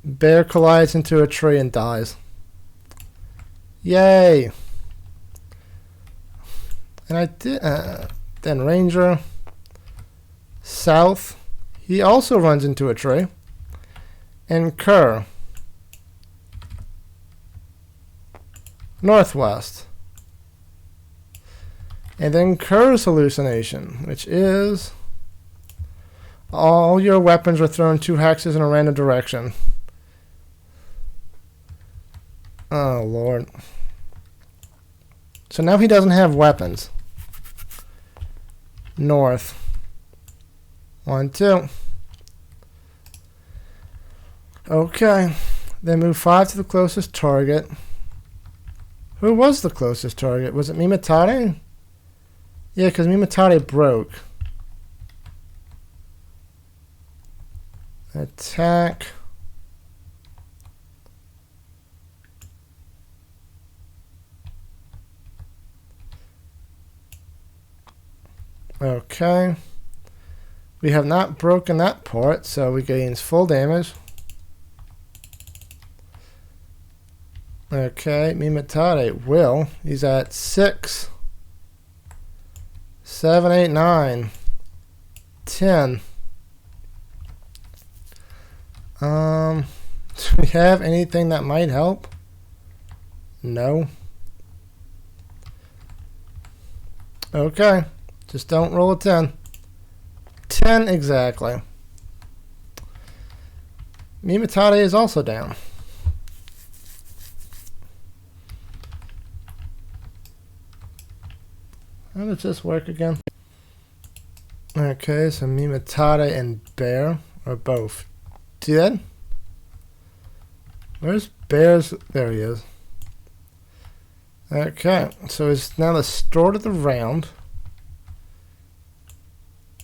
Bear collides into a tree and dies. Yay! And I did. Then Ranger. South. He also runs into a tree. And Kerr. Northwest. And then Kerr's hallucination, which is all your weapons are thrown 2 hexes in a random direction. Oh, Lord. So now he doesn't have weapons. North. 1, 2. Okay. Then move 5 to the closest target. Who was the closest target? Was it Mimatade? Yeah, because Mimatade broke. Attack. Okay. We have not broken that part, so we gain full damage. Okay, Mimatade will. He's at 6, 7, 8, 9, 10. Do we have anything that might help? No. Okay. Just don't roll a 10. 10 exactly. Mimatade is also down. How does this work again? Okay, so Mimatade and Bear are both dead. Where's Bears? There he is. Okay, so it's now the start of the round.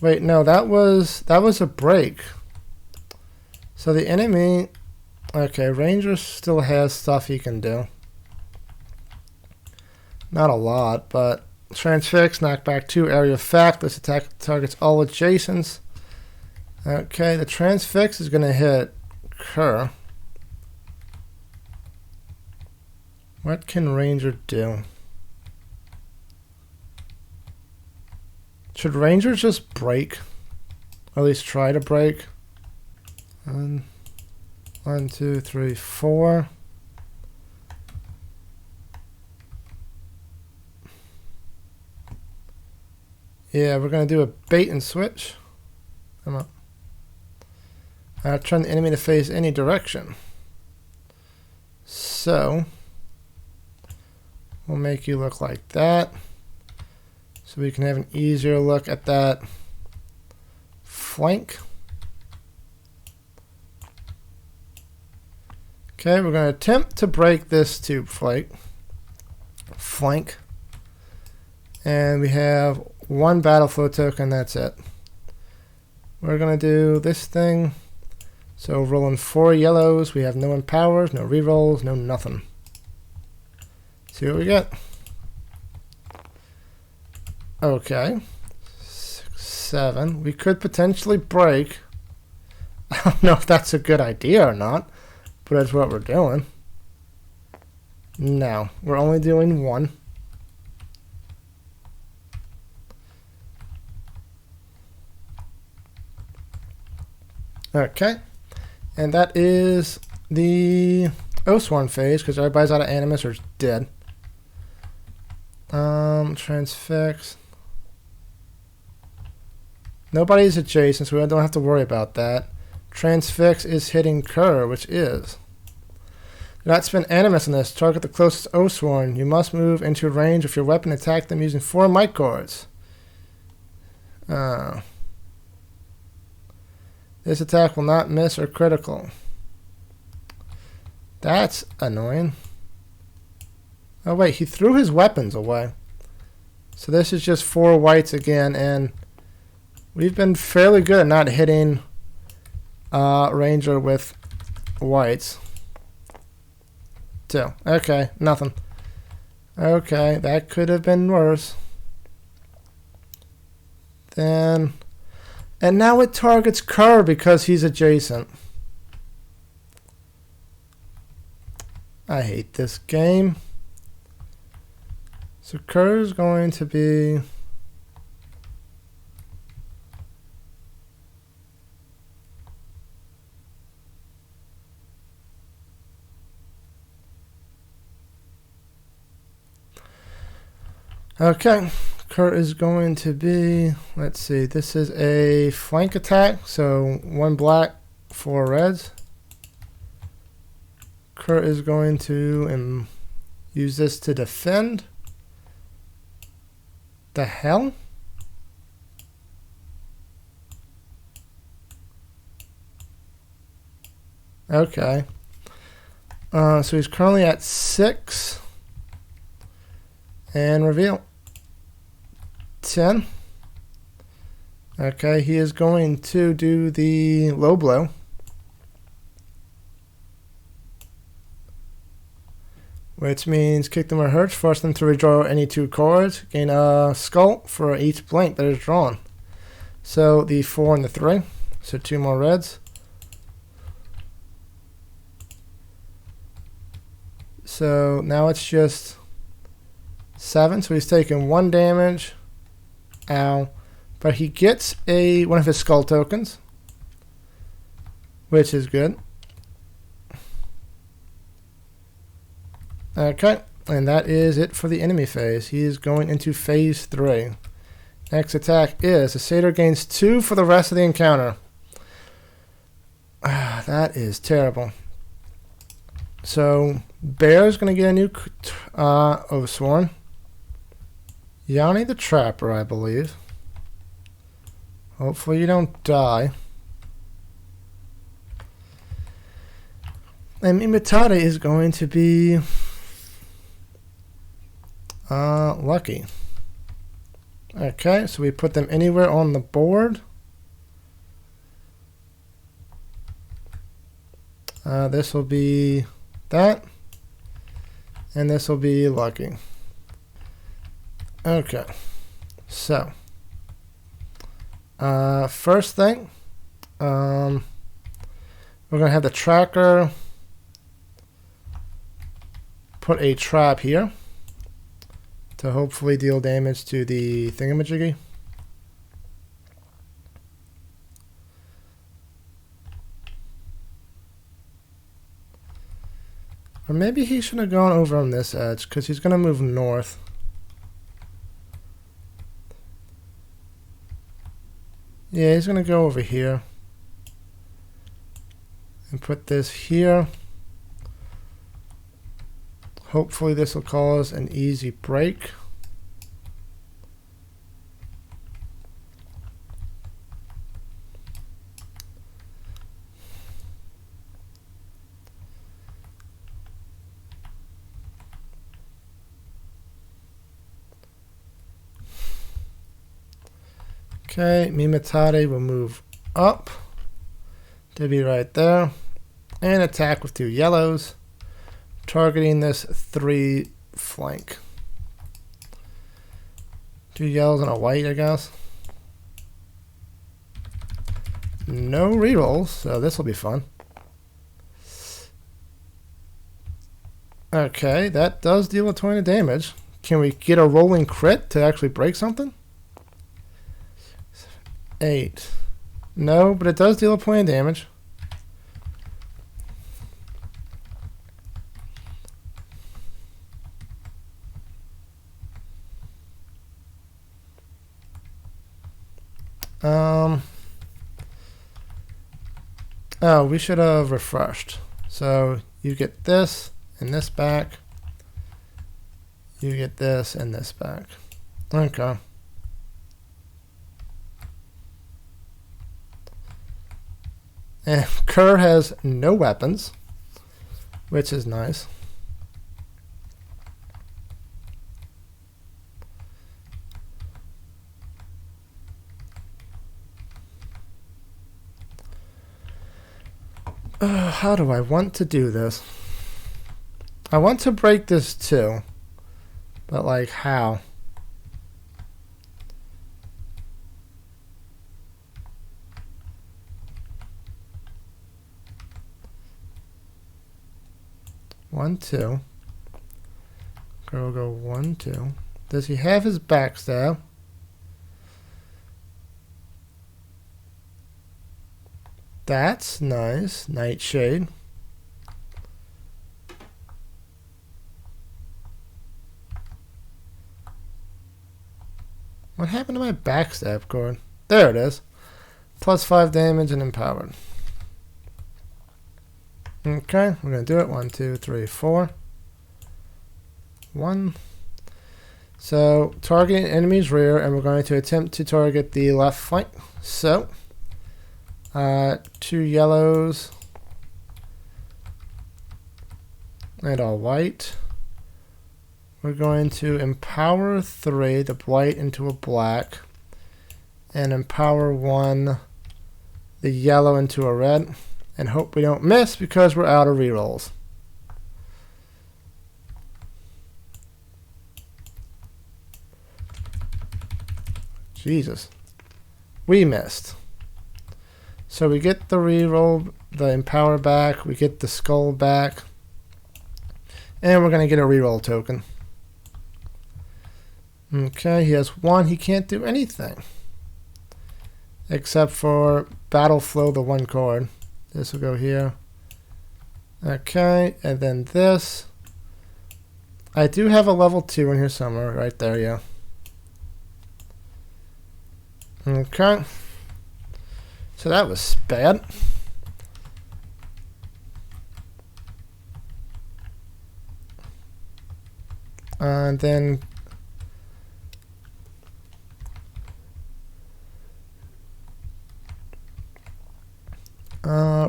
Wait, no, that was a break. So the enemy, okay, Ranger still has stuff he can do. Not a lot, but Transfix, knockback 2, area effect. This attack targets all adjacents. Okay, the Transfix is going to hit Kerr. What can Ranger do? Should Ranger just break? Or at least try to break? 1, 2, 3, 4. Yeah, we're going to do a bait and switch. Come on. Turn the enemy to face any direction. So, we'll make you look like that. So we can have an easier look at that flank. Okay, we're going to attempt to break this tube flank. And we have 1 battle flow token, that's it. We're going to do this thing. So rolling 4 yellows, we have no empowers, no rerolls, no nothing. See what we get. Okay. 6, 7. We could potentially break. I don't know if that's a good idea or not, but that's what we're doing. No, we're only doing 1. Okay. And that is the Oathsworn phase, because everybody's out of Animus or dead. Transfix. Nobody's adjacent, so we don't have to worry about that. Transfix is hitting Kerr, which is. Do not spend Animus on this. Target the closest Oathsworn. You must move into range of your weapon and attack them using 4 might cards. This attack will not miss or critical. That's annoying. Oh wait, he threw his weapons away. So this is just 4 whites again, and we've been fairly good at not hitting Ranger with whites. 2. Okay, nothing. Okay, that could have been worse. Then... And now it targets Kerr because he's adjacent. I hate this game. So Kerr is going to be... Okay. Kerr is going to be, let's see, this is a flank attack, so 1 black, 4 reds. Kerr is going to use this to defend. The hell? Okay. So he's currently at 6. And reveal. 10. Okay, he is going to do the low blow. Which means kick them or hurts, force them to redraw any 2 cards, gain a skull for each blank that is drawn. So the 4 and the 3, so 2 more reds. So now it's just 7, so he's taking 1 damage. Ow. But he gets one of his skull tokens, which is good. Okay, and that is it for the enemy phase. He is going into phase 3. Next attack is the Satyr gains 2 for the rest of the encounter. That is terrible. So Bear's going to get a new Oathsworn. Yanni the Trapper, I believe. Hopefully you don't die. And Imitare is going to be lucky. Okay, so we put them anywhere on the board. This will be that. And this will be lucky. Okay. So. First thing. We're going to have the tracker put a trap here to hopefully deal damage to the thingamajiggy. Or maybe he should have gone over on this edge, because he's going to move north. Yeah, he's going to go over here. And put this here. Hopefully this will cause an easy break. Okay, Mimatare will move up to be right there and attack with 2 yellows, targeting this 3 flank. 2 yellows and a white, I guess. No rerolls, so this will be fun. Okay, that does deal a 20 damage. Can we get a rolling crit to actually break something? 8. No, but it does deal a point of damage. Oh, we should have refreshed. So you get this and this back. You get this and this back. Okay. And Kerr has no weapons, which is nice. How do I want to do this? I want to break this too, but like how? One, two. Girl go 1, 2. Does he have his backstab? That's nice. Nightshade. What happened to my backstab cord? There it is. Plus 5 damage and empowered. Okay, we're going to do it. 1, 2, 3, 4. 1. So, targeting enemy's rear, and we're going to attempt to target the left flank. So, 2 yellows and a white. We're going to empower 3, the white into a black, and empower 1, the yellow into a red, and hope we don't miss because we're out of rerolls. Jesus. We missed. So we get the reroll, the empower back, we get the skull back, and we're going to get a reroll token. Okay, he has 1. He can't do anything except for battle flow the 1 card. This will go here. Okay, and then this. I do have a level 2 in here somewhere. Right there, yeah. Okay. So that was bad. And then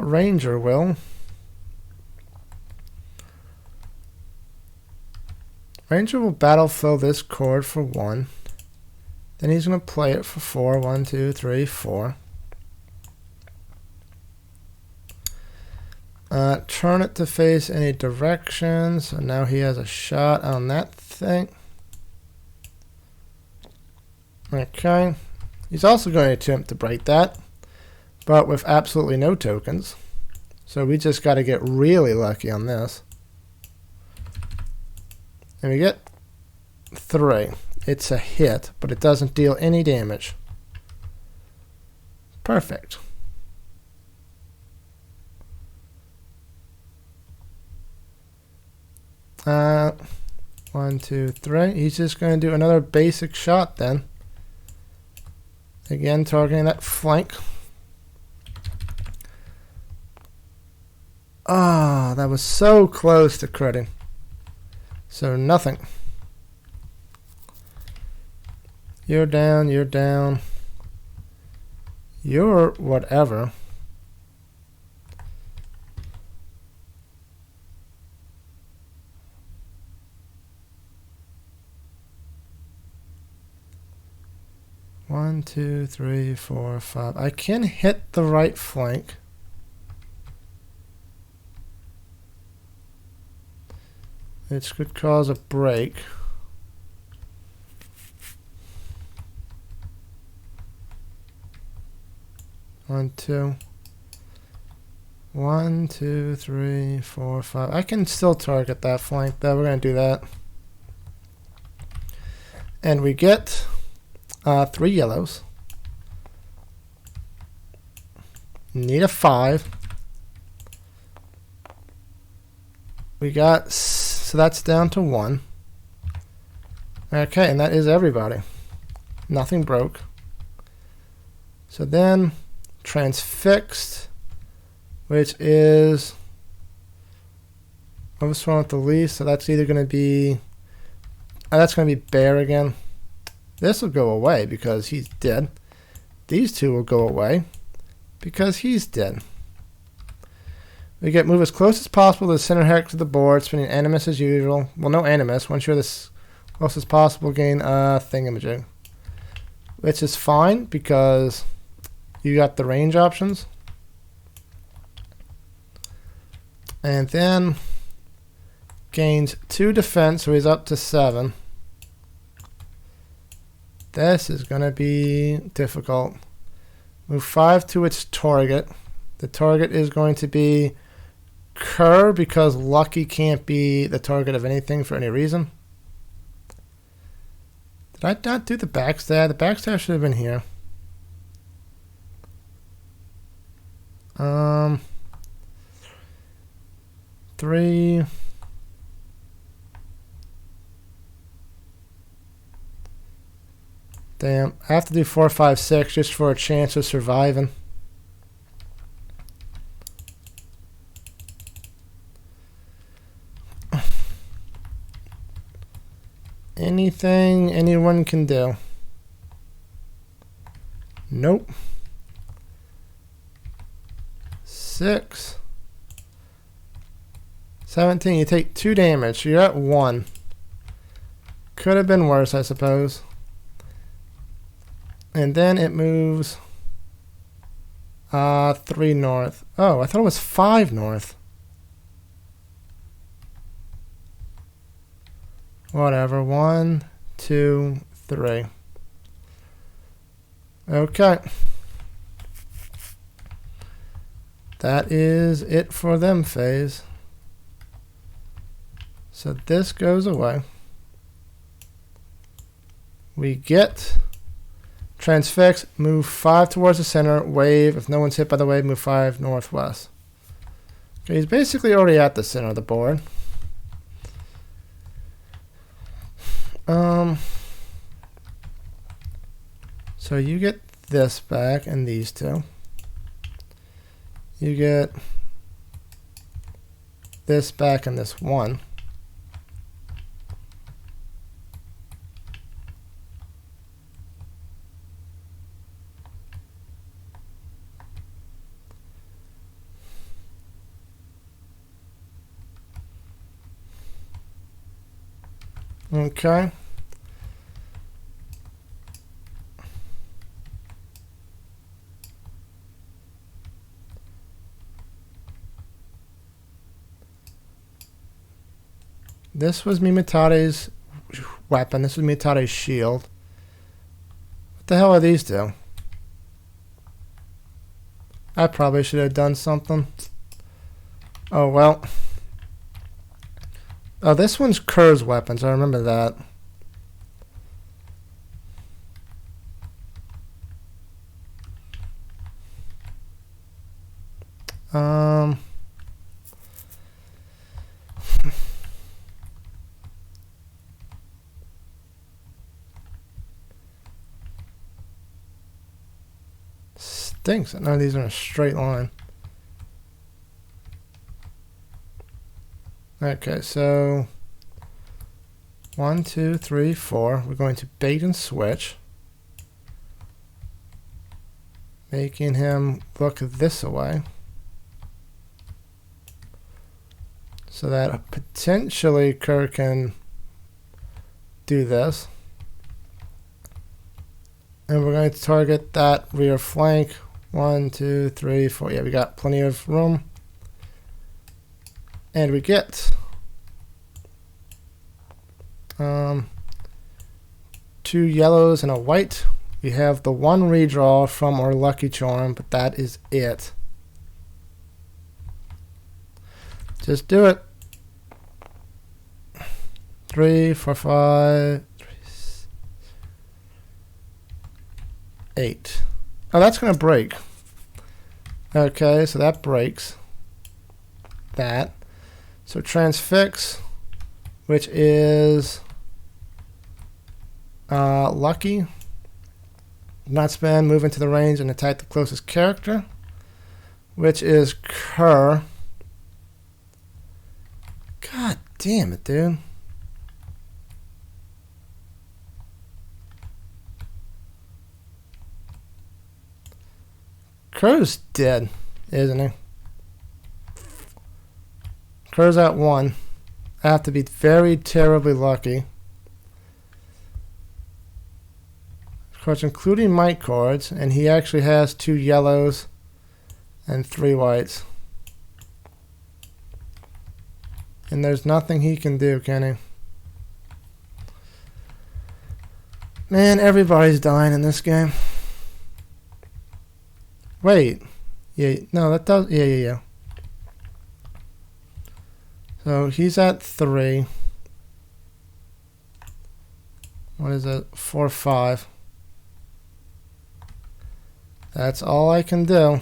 Ranger will Ranger will battle fill this cord for 1. Then he's going to play it for 4. 1, 2, 3, 4. Turn it to face any direction. So now he has a shot on that thing. Okay. He's also going to attempt to break that, but with absolutely no tokens. So we just got to get really lucky on this. And we get 3. It's a hit, but it doesn't deal any damage. Perfect. One, two, 3. He's just going to do another basic shot then. Again, targeting that flank. Ah, that was so close to critting. So nothing. You're down, you're down. You're whatever. One, 2, 3, 4, 5. I can hit the right flank. Which could cause a break. One, 2. 1, 2, 3, 4, 5. I can still target that flank though. We're going to do that. And we get 3 yellows. Need a 5. We got, so that's down to 1. Okay, and that is everybody. Nothing broke. So then, transfixed, which is Oathsworn with the least, so that's either going to be, that's going to be bear again. This will go away because he's dead. These 2 will go away because he's dead. We get move as close as possible to the center hex of the board, spinning animus as usual. Well, no animus. Once you're this close as possible, gain a thingamajig. Which is fine because you got the range options. And then gains 2 defense, so he's up to 7. This is going to be difficult. Move 5 to its target. The target is going to be Kerr because Lucky can't be the target of anything for any reason. Did I not do the backstab? The backstab should have been here. 3. Damn, I have to do 4, 5, 6 just for a chance of surviving. Anything anyone can do. Nope. 6. 17. You take 2 damage. You're at 1. Could have been worse, I suppose. And then it moves 3 north. Oh, I thought it was 5 north. Whatever. 1, 2, 3. Okay. That is it for them phase. So this goes away. We get transfix, move 5 towards the center, wave. If no one's hit by the wave, move 5 northwest. Okay, he's basically already at the center of the board. So you get this back and these 2. You get this back and this 1. Okay. This was Mimitare's weapon. This was Mimitare's shield. What the hell are these two? I probably should have done something. Oh, well. Oh, this one's Kerr's weapons. I remember that. Stinks that none of these are in a straight line. Okay, so 1, 2, 3, 4. We're going to bait and switch, making him look this way, so that potentially Kerr can do this. And we're going to target that rear flank. 1, 2, 3, 4. Yeah, we got plenty of room. And we get 2 yellows and a white. We have the 1 redraw from our lucky charm, but that is it. Just do it. 3, 4, 5, 3, 8. Oh, that's going to break. Okay, so that breaks that. So transfix, which is lucky. Not spend, move into the range and attack the closest character, which is Kerr. God damn it, dude. Kerr's dead, isn't he? Kerr's at 1. I have to be very terribly lucky. Of course, including might cards, and he actually has 2 yellows and 3 whites. And there's nothing he can do, can he? Man, everybody's dying in this game. Wait. Yeah, no, that does... Yeah. So he's at 3. What is it? 4, 5. That's all I can do.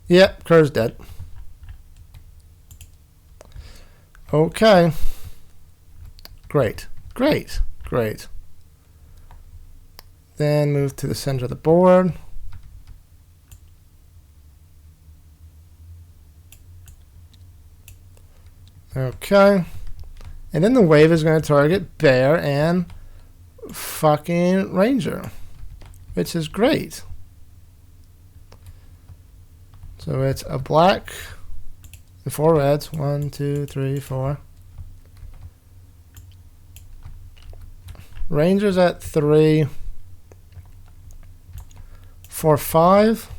Yep, Kerr's dead. Okay. Great. Then move to the center of the board. Okay. And then the wave is going to target Bear and fucking Ranger, which is great. So it's a black and 4 reds. 1, 2, 3, 4. Ranger's at 3. 4, 5.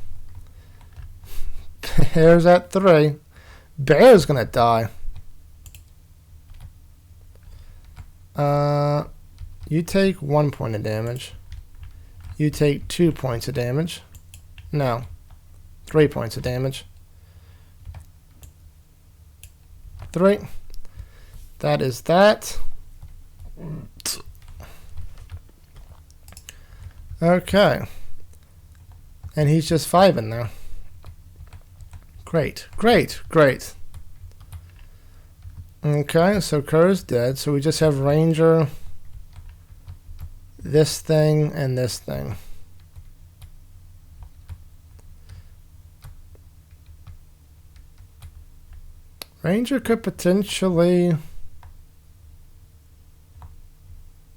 Bear's at 3. Bear's gonna die. You take 1 point of damage. You take 2 points of damage. No. 3 points of damage. 3. That is that. Okay. And he's just 5 in there. Great. Okay, so Kerr's dead. So we just have Ranger, this thing, and this thing. Ranger could potentially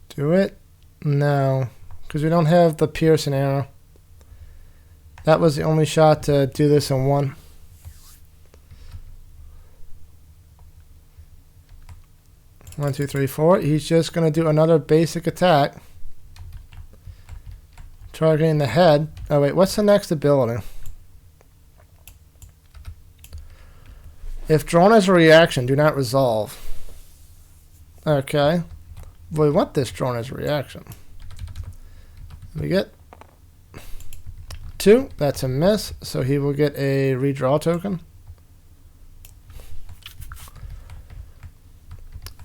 do it. No, because we don't have the piercing arrow. That was the only shot to do this in 1. 1, 2, 3, 4. He's just going to do another basic attack. Targeting the head. Oh, wait. What's the next ability? If drawn as a reaction, do not resolve. Okay. We want this drawn as a reaction. We get 2. That's a miss. So he will get a redraw token.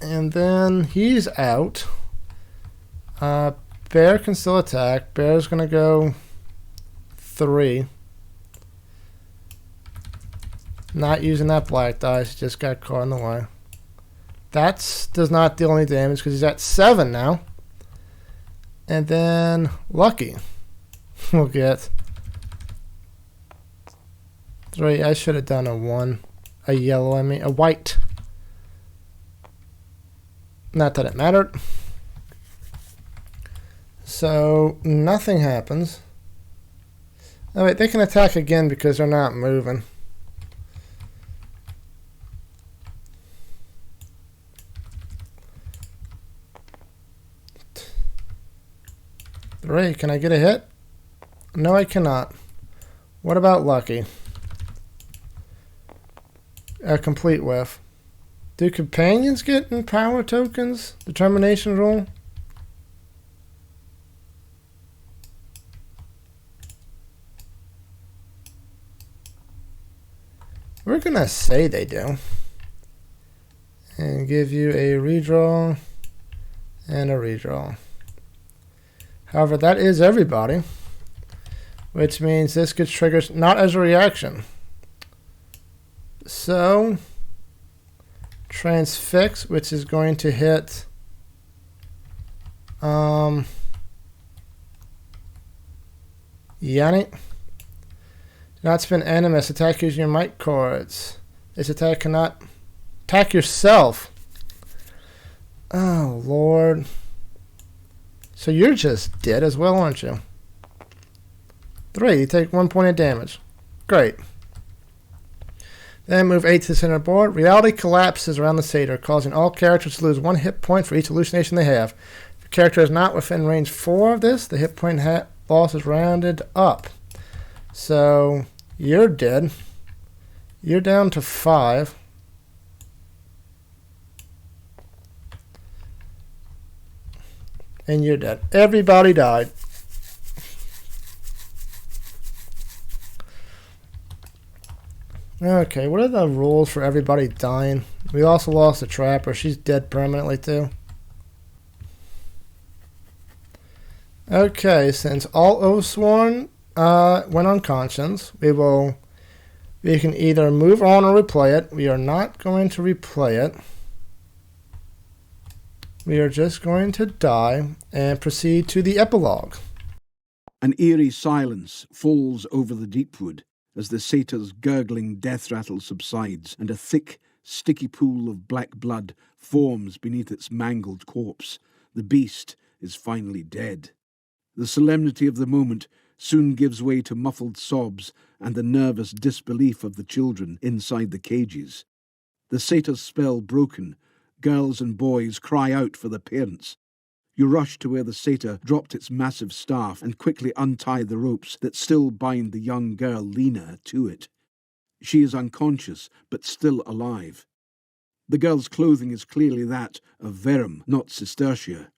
And then he's out. Bear can still attack. Bear's going to go 3. Not using that black dice. Just got caught in the way. That does not deal any damage because he's at 7 now. And then Lucky will get 3. I should have done a 1. A yellow, I mean. A white. Not that it mattered. So nothing happens. Oh wait, they can attack again because they're not moving. Three, can I get a hit? No, I cannot. What about Lucky? A complete whiff. Do companions get power tokens? Determination roll? We're gonna say they do. And give you a redraw and a redraw. However, that is everybody. Which means this gets triggered not as a reaction. So Transfix, which is going to hit Yanni. Do not spend animus. Attack using your might cards. This attack cannot attack yourself. Oh, Lord. So you're just dead as well, aren't you? 3. You take 1 point of damage. Great. Then move 8 to the center of the board. Reality collapses around the Satyr, causing all characters to lose 1 hit point for each hallucination they have. If a character is not within range 4 of this, the hit point loss is rounded up. So you're dead. You're down to 5. And you're dead. Everybody died. Okay, what are the rules for everybody dying? We also lost the Trapper. She's dead permanently too. Okay, since all Oathsworn went unconscious, we can either move on or replay it. We are not going to replay it. We are just going to die and proceed to the epilogue. An eerie silence falls over the Deepwood as the Satyr's gurgling death rattle subsides and a thick, sticky pool of black blood forms beneath its mangled corpse. The beast is finally dead. The solemnity of the moment soon gives way to muffled sobs and the nervous disbelief of the children inside the cages. The Satyr's spell broken, girls and boys cry out for their parents. You rush to where the Satyr dropped its massive staff and quickly untie the ropes that still bind the young girl Lena to it. She is unconscious, but still alive. The girl's clothing is clearly that of Verum, not Cistercia.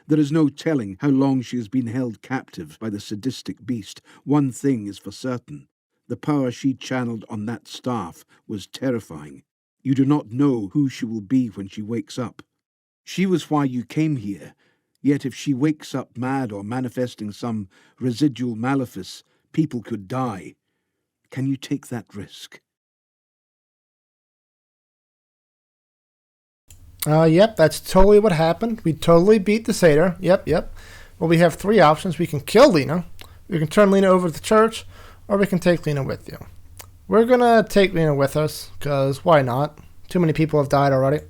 There is no telling how long she has been held captive by the sadistic beast. One thing is for certain. The power she channeled on that staff was terrifying. You do not know who she will be when she wakes up. She was why you came here, yet if she wakes up mad or manifesting some residual malefice, people could die. Can you take that risk? Yep, that's totally what happened. We totally beat the Satyr. Yep. Well, we have 3 options. We can kill Lena, we can turn Lena over to the church, or we can take Lena with you. We're going to take Lena with us, because why not? Too many people have died already.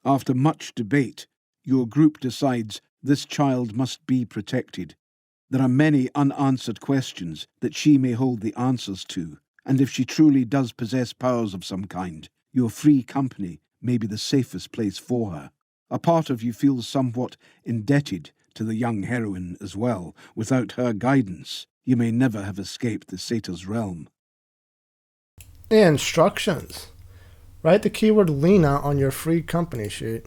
After much debate, your group decides this child must be protected. There are many unanswered questions that she may hold the answers to, and if she truly does possess powers of some kind, your free company may be the safest place for her. A part of you feels somewhat indebted to the young heroine as well. Without her guidance, you may never have escaped the Satyr's realm. Instructions. Write the keyword Lena on your free company sheet.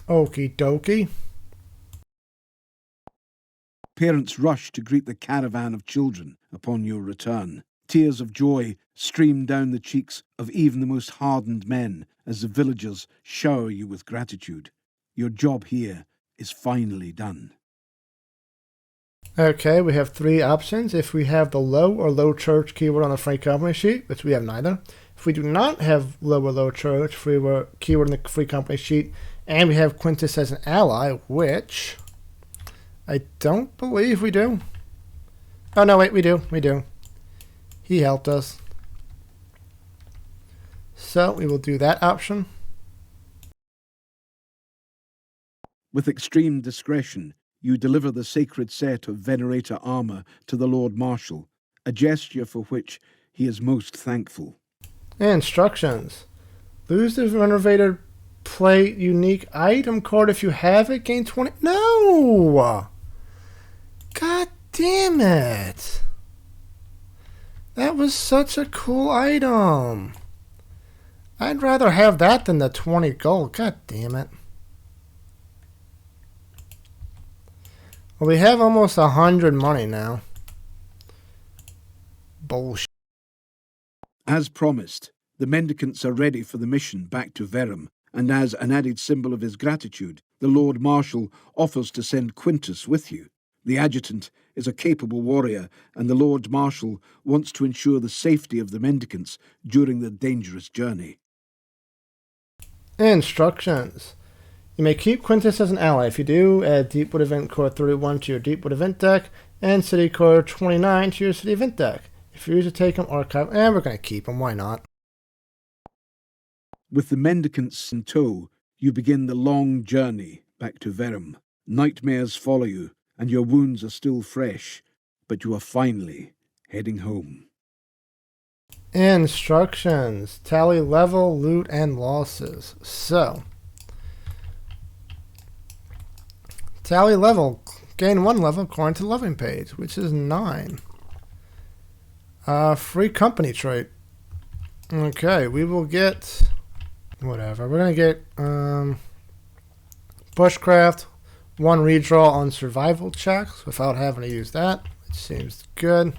Okie dokie. Parents rush to greet the caravan of children upon your return. Tears of joy stream down the cheeks of even the most hardened men as the villagers shower you with gratitude. Your job here is finally done. Okay, we have three options. If we have the low or low church keyword on the free company sheet, which we have neither. If we do not have low or low church keyword in the free company sheet, and we have Quintus as an ally, which I don't believe we do. Oh, no, wait, we do. We do. He helped us. So we will do that option. With extreme discretion, you deliver the sacred set of Venerator armor to the Lord Marshal, a gesture for which he is most thankful. Instructions. Lose the renovated plate unique item card if you have it. Gain 20. No! God damn it. That was such a cool item. I'd rather have that than the 20 gold. God damn it. Well, we have almost 100 money now. Bullshit. As promised, the mendicants are ready for the mission back to Verum, and as an added symbol of his gratitude, the Lord Marshal offers to send Quintus with you. The adjutant is a capable warrior, and the Lord Marshal wants to ensure the safety of the mendicants during the dangerous journey. Instructions. You may keep Quintus as an ally. If you do, add Deepwood Event Core 31 to your Deepwood Event deck, and City Core 29 to your City Event deck. If you use to take him, archive, and we're going to keep him, why not? With the mendicants in tow, you begin the long journey back to Verum. Nightmares follow you, and your wounds are still fresh, but you are finally heading home. Instructions. Tally level, loot, and losses. So, tally level. Gain 1 level according to the leveling page, which is 9. Free company trait. Okay, we will get whatever. We're going to get bushcraft, 1 redraw on survival checks without having to use that, which seems good.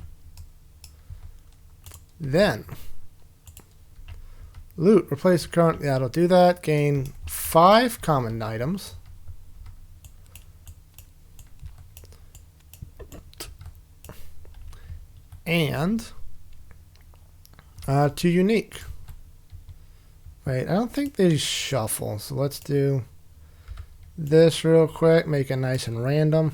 Then, loot. Replace the current. Yeah, it'll do that. Gain 5 common items. And 2 unique. Wait, I don't think they shuffle. So let's do this real quick. Make it nice and random.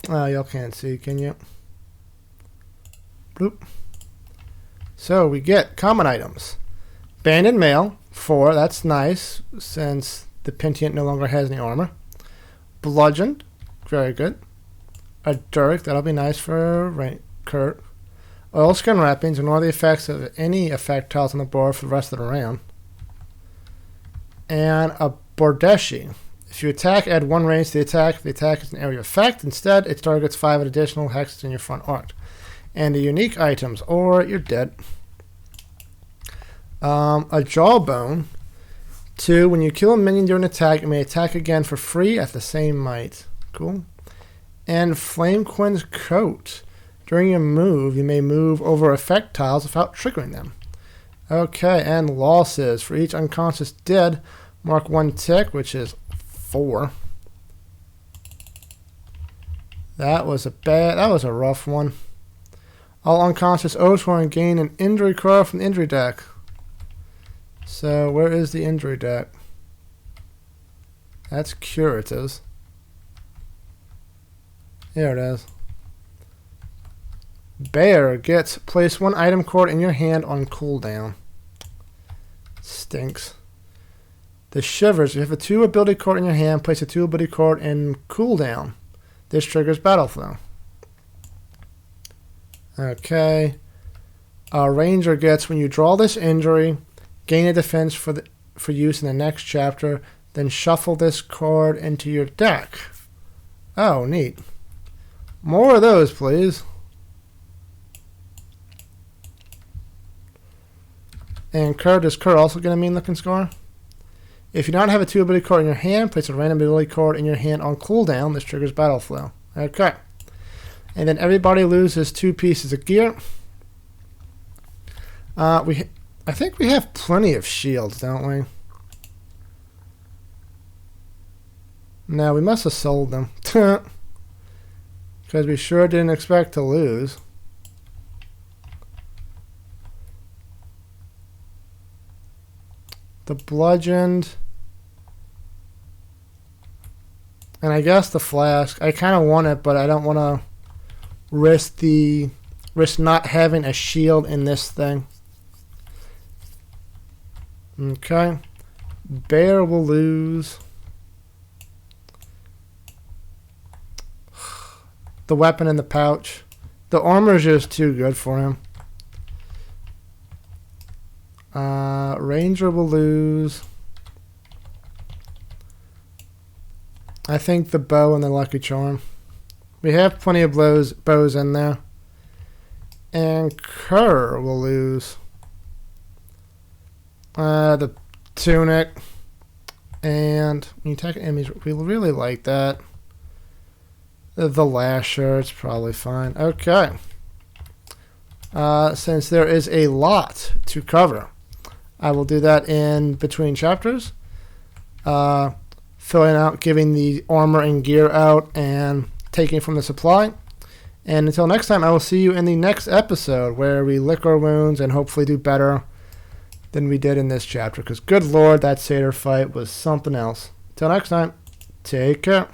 Y'all can't see, can you? Bloop. So we get common items. Banded mail, 4. That's nice, since the Pentient no longer has any armor. Bludgeoned, very good. A Dirk, that'll be nice for Kurt. Oilskin wrappings, ignore the effects of any effect tiles on the board for the rest of the round. And a Bordeshi. If you attack, add 1 range to the attack. If the attack is an area effect, instead, it targets 5 additional hexes in your front arc. And the unique items, or you're dead. A Jawbone. 2. When you kill a minion during an attack, you may attack again for free at the same might. Cool. And Flame Quinn's Coat. During your move, you may move over effect tiles without triggering them. Okay, and losses. For each unconscious dead, mark 1 tick, which is 4. That was a rough one. All unconscious Oathsworn gain an injury card from the injury deck. So where is the injury deck? That's curatives. Here it is. Bear gets place 1 item card in your hand on cooldown. Stinks. The Shivers. You have a 2 ability card in your hand. Place a 2 ability card in cooldown. This triggers battle flow. Okay. Ranger gets when you draw this injury, gain a defense for use in the next chapter. Then shuffle this card into your deck. Oh, neat. More of those, please. And Cur, does Cur also get a mean looking scar? If you don't have a 2 ability card in your hand, place a random ability card in your hand on cooldown. This triggers battle flow. Okay. And then everybody loses 2 pieces of gear. I think we have plenty of shields, don't we? No, we must have sold them. Because we sure didn't expect to lose. The bludgeoned. And I guess the flask. I kind of want it, but I don't want to risk not having a shield in this thing. Okay. Bear will lose. The weapon in the pouch. The armor is just too good for him. Ranger will lose. I think the bow and the lucky charm. We have plenty of bows in there. And Cur will lose. The tunic. And when you attack enemies, we really like that. The lasher, it's probably fine. Okay. Since there is a lot to cover, I will do that in between chapters. Filling out, giving the armor and gear out, and taking from the supply. And until next time, I will see you in the next episode where we lick our wounds and hopefully do better than we did in this chapter. Because good lord, that Satyr fight was something else. Until next time, take care.